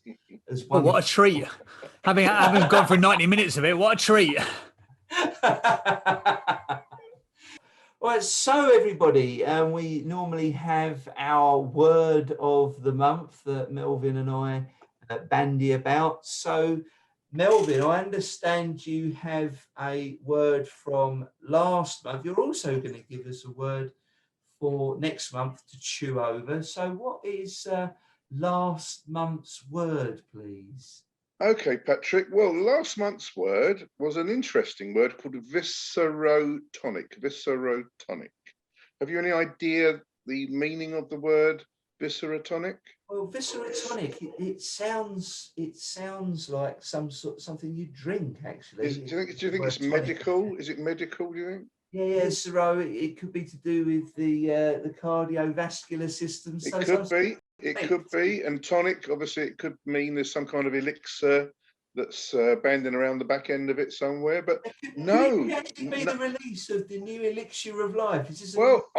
as wonderful. What a treat. Having gone for 90 minutes of it, what a treat. Right, so everybody, we normally have our word of the month that Melvin and I bandy about. So Melvin, I understand you have a word from last month. You're also going to give us a word for next month to chew over. So what is last month's word, please? Okay, Patrick. Well, last month's word was an interesting word called viscerotonic. Viscerotonic. Have you any idea the meaning of the word viscerotonic? Well, viscerotonic. It sounds like something you drink. Actually, Do you think it's medical? Is it medical? Do you think? Yeah. So it could be to do with the cardiovascular system. It could be. And tonic, obviously, it could mean there's some kind of elixir that's banding around the back end of it somewhere. But no, could it actually be the release of the new elixir of life? Is this well,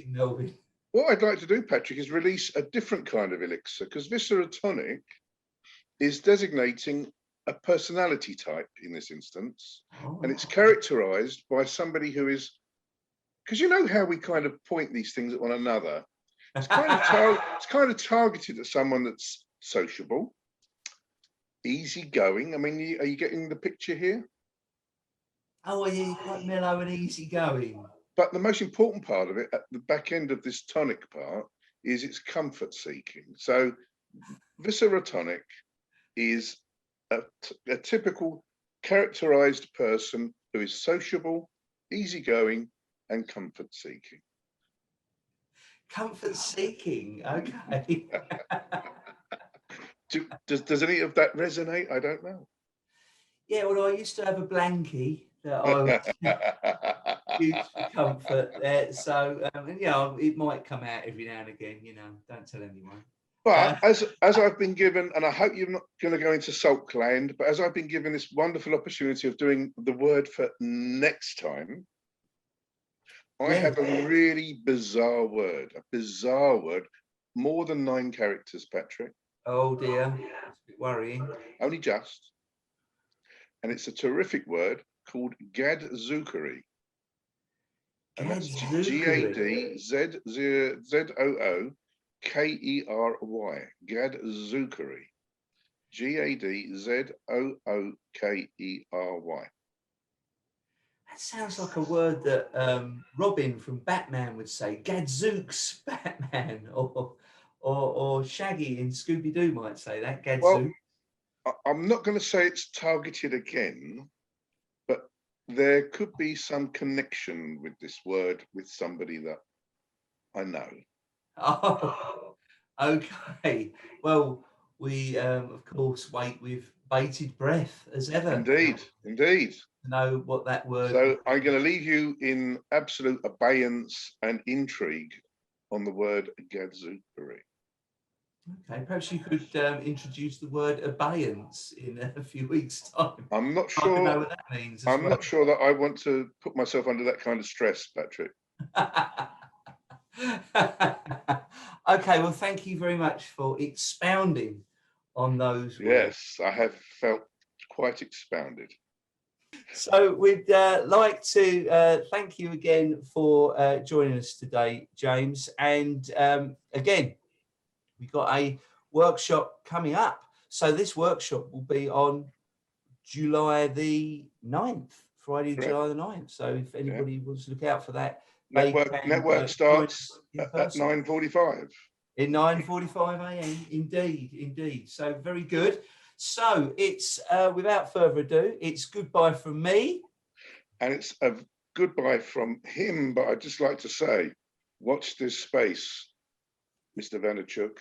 Melvin? What I'd like to do, Patrick, is release a different kind of elixir, because viscerotonic is designating a personality type in this instance, and it's characterized by somebody who is, because you know how we kind of point these things at one another. It's kind of targeted at someone that's sociable, easygoing. I mean, are you getting the picture here? Oh, yeah, quite mellow and easygoing. But the most important part of it, at the back end of this tonic part, is its comfort seeking. So viscerotonic is a typical characterized person who is sociable, easygoing, and comfort seeking. Comfort seeking, okay. Does any of that resonate? I don't know. Yeah, well, I used to have a blankie that I excuse for comfort there. So, it might come out every now and again, don't tell anyone. But as I've been given, and I hope you're not going to go into sulk land, but as I've been given this wonderful opportunity of doing the word for next time, I have a really bizarre word, more than 9 characters, Patrick. Oh dear, that's a bit worrying. Only just. And it's a terrific word called gadzookery. And that's Gadzookery. Gadzookery. Gadzookery. That sounds like a word that Robin from Batman would say. Gadzooks, Batman, or Shaggy in Scooby-Doo might say that. Gadzook. Well, I'm not going to say it's targeted again, but there could be some connection with this word with somebody that I know. Oh, okay. Well, we of course wait with bated breath as ever. Indeed. To know what that word. So I'm going to leave you in absolute abeyance and intrigue on the word gadzookery. Okay, perhaps you could introduce the word abeyance in a few weeks' time. I'm not sure. I know what that means. I'm not sure that I want to put myself under that kind of stress, Patrick. Okay, well, thank you very much for expounding on those words. Yes, I have felt quite expounded. So we'd like to thank you again for joining us today, James. And again, we've got a workshop coming up. So this workshop will be on July the 9th, Friday, Correct. July the 9th. So if anybody wants to look out for that, Network starts at 9:45. In 9:45 a.m. Indeed. So very good. So it's without further ado, it's goodbye from me. And it's a goodbye from him, but I'd just like to say, watch this space, Mr. Vanderchuk.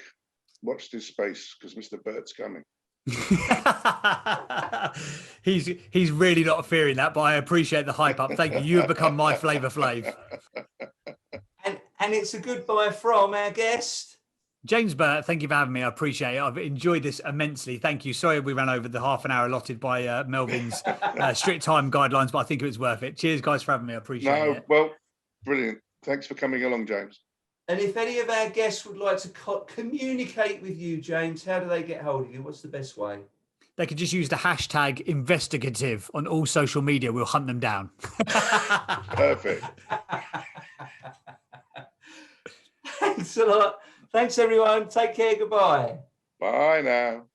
Watch this space, because Mr. Burtt's coming. He's really not fearing that, but I appreciate the hype up. Thank you. You have become my Flavor Flav. And it's a goodbye from our guest, James Burtt. Thank you for having me. I appreciate it. I've enjoyed this immensely. Thank you. Sorry we ran over the half an hour allotted by Melvin's strict time guidelines, but I think it was worth it. Cheers, guys, for having me. I appreciate it. Well, brilliant. Thanks for coming along, James. And if any of our guests would like to communicate with you, James, how do they get hold of you? What's the best way? They could just use the hashtag investigative on all social media. We'll hunt them down. Perfect. Thanks a lot. Thanks, everyone. Take care. Goodbye. Bye now.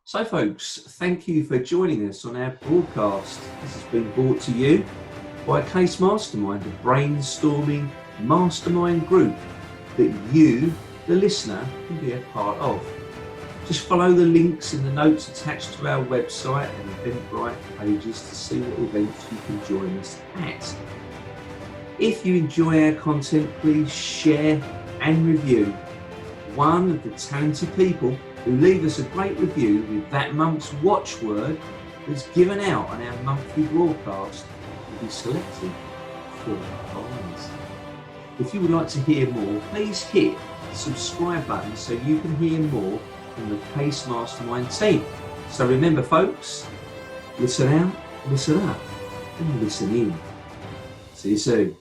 So, folks, thank you for joining us on our broadcast. This has been brought to you by Case Mastermind, a brainstorming mastermind group that you, the listener, can be a part of. Just follow the links in the notes attached to our website and Eventbrite pages to see what events you can join us at. If you enjoy our content, please share and review. One of the talented people who leave us a great review with that month's watchword that's given out on our monthly broadcast will be selected for a prize. If you would like to hear more, please hit the subscribe button so you can hear more from the Case Mastermind team. So remember, folks, listen out, listen up, and listen in. See you soon.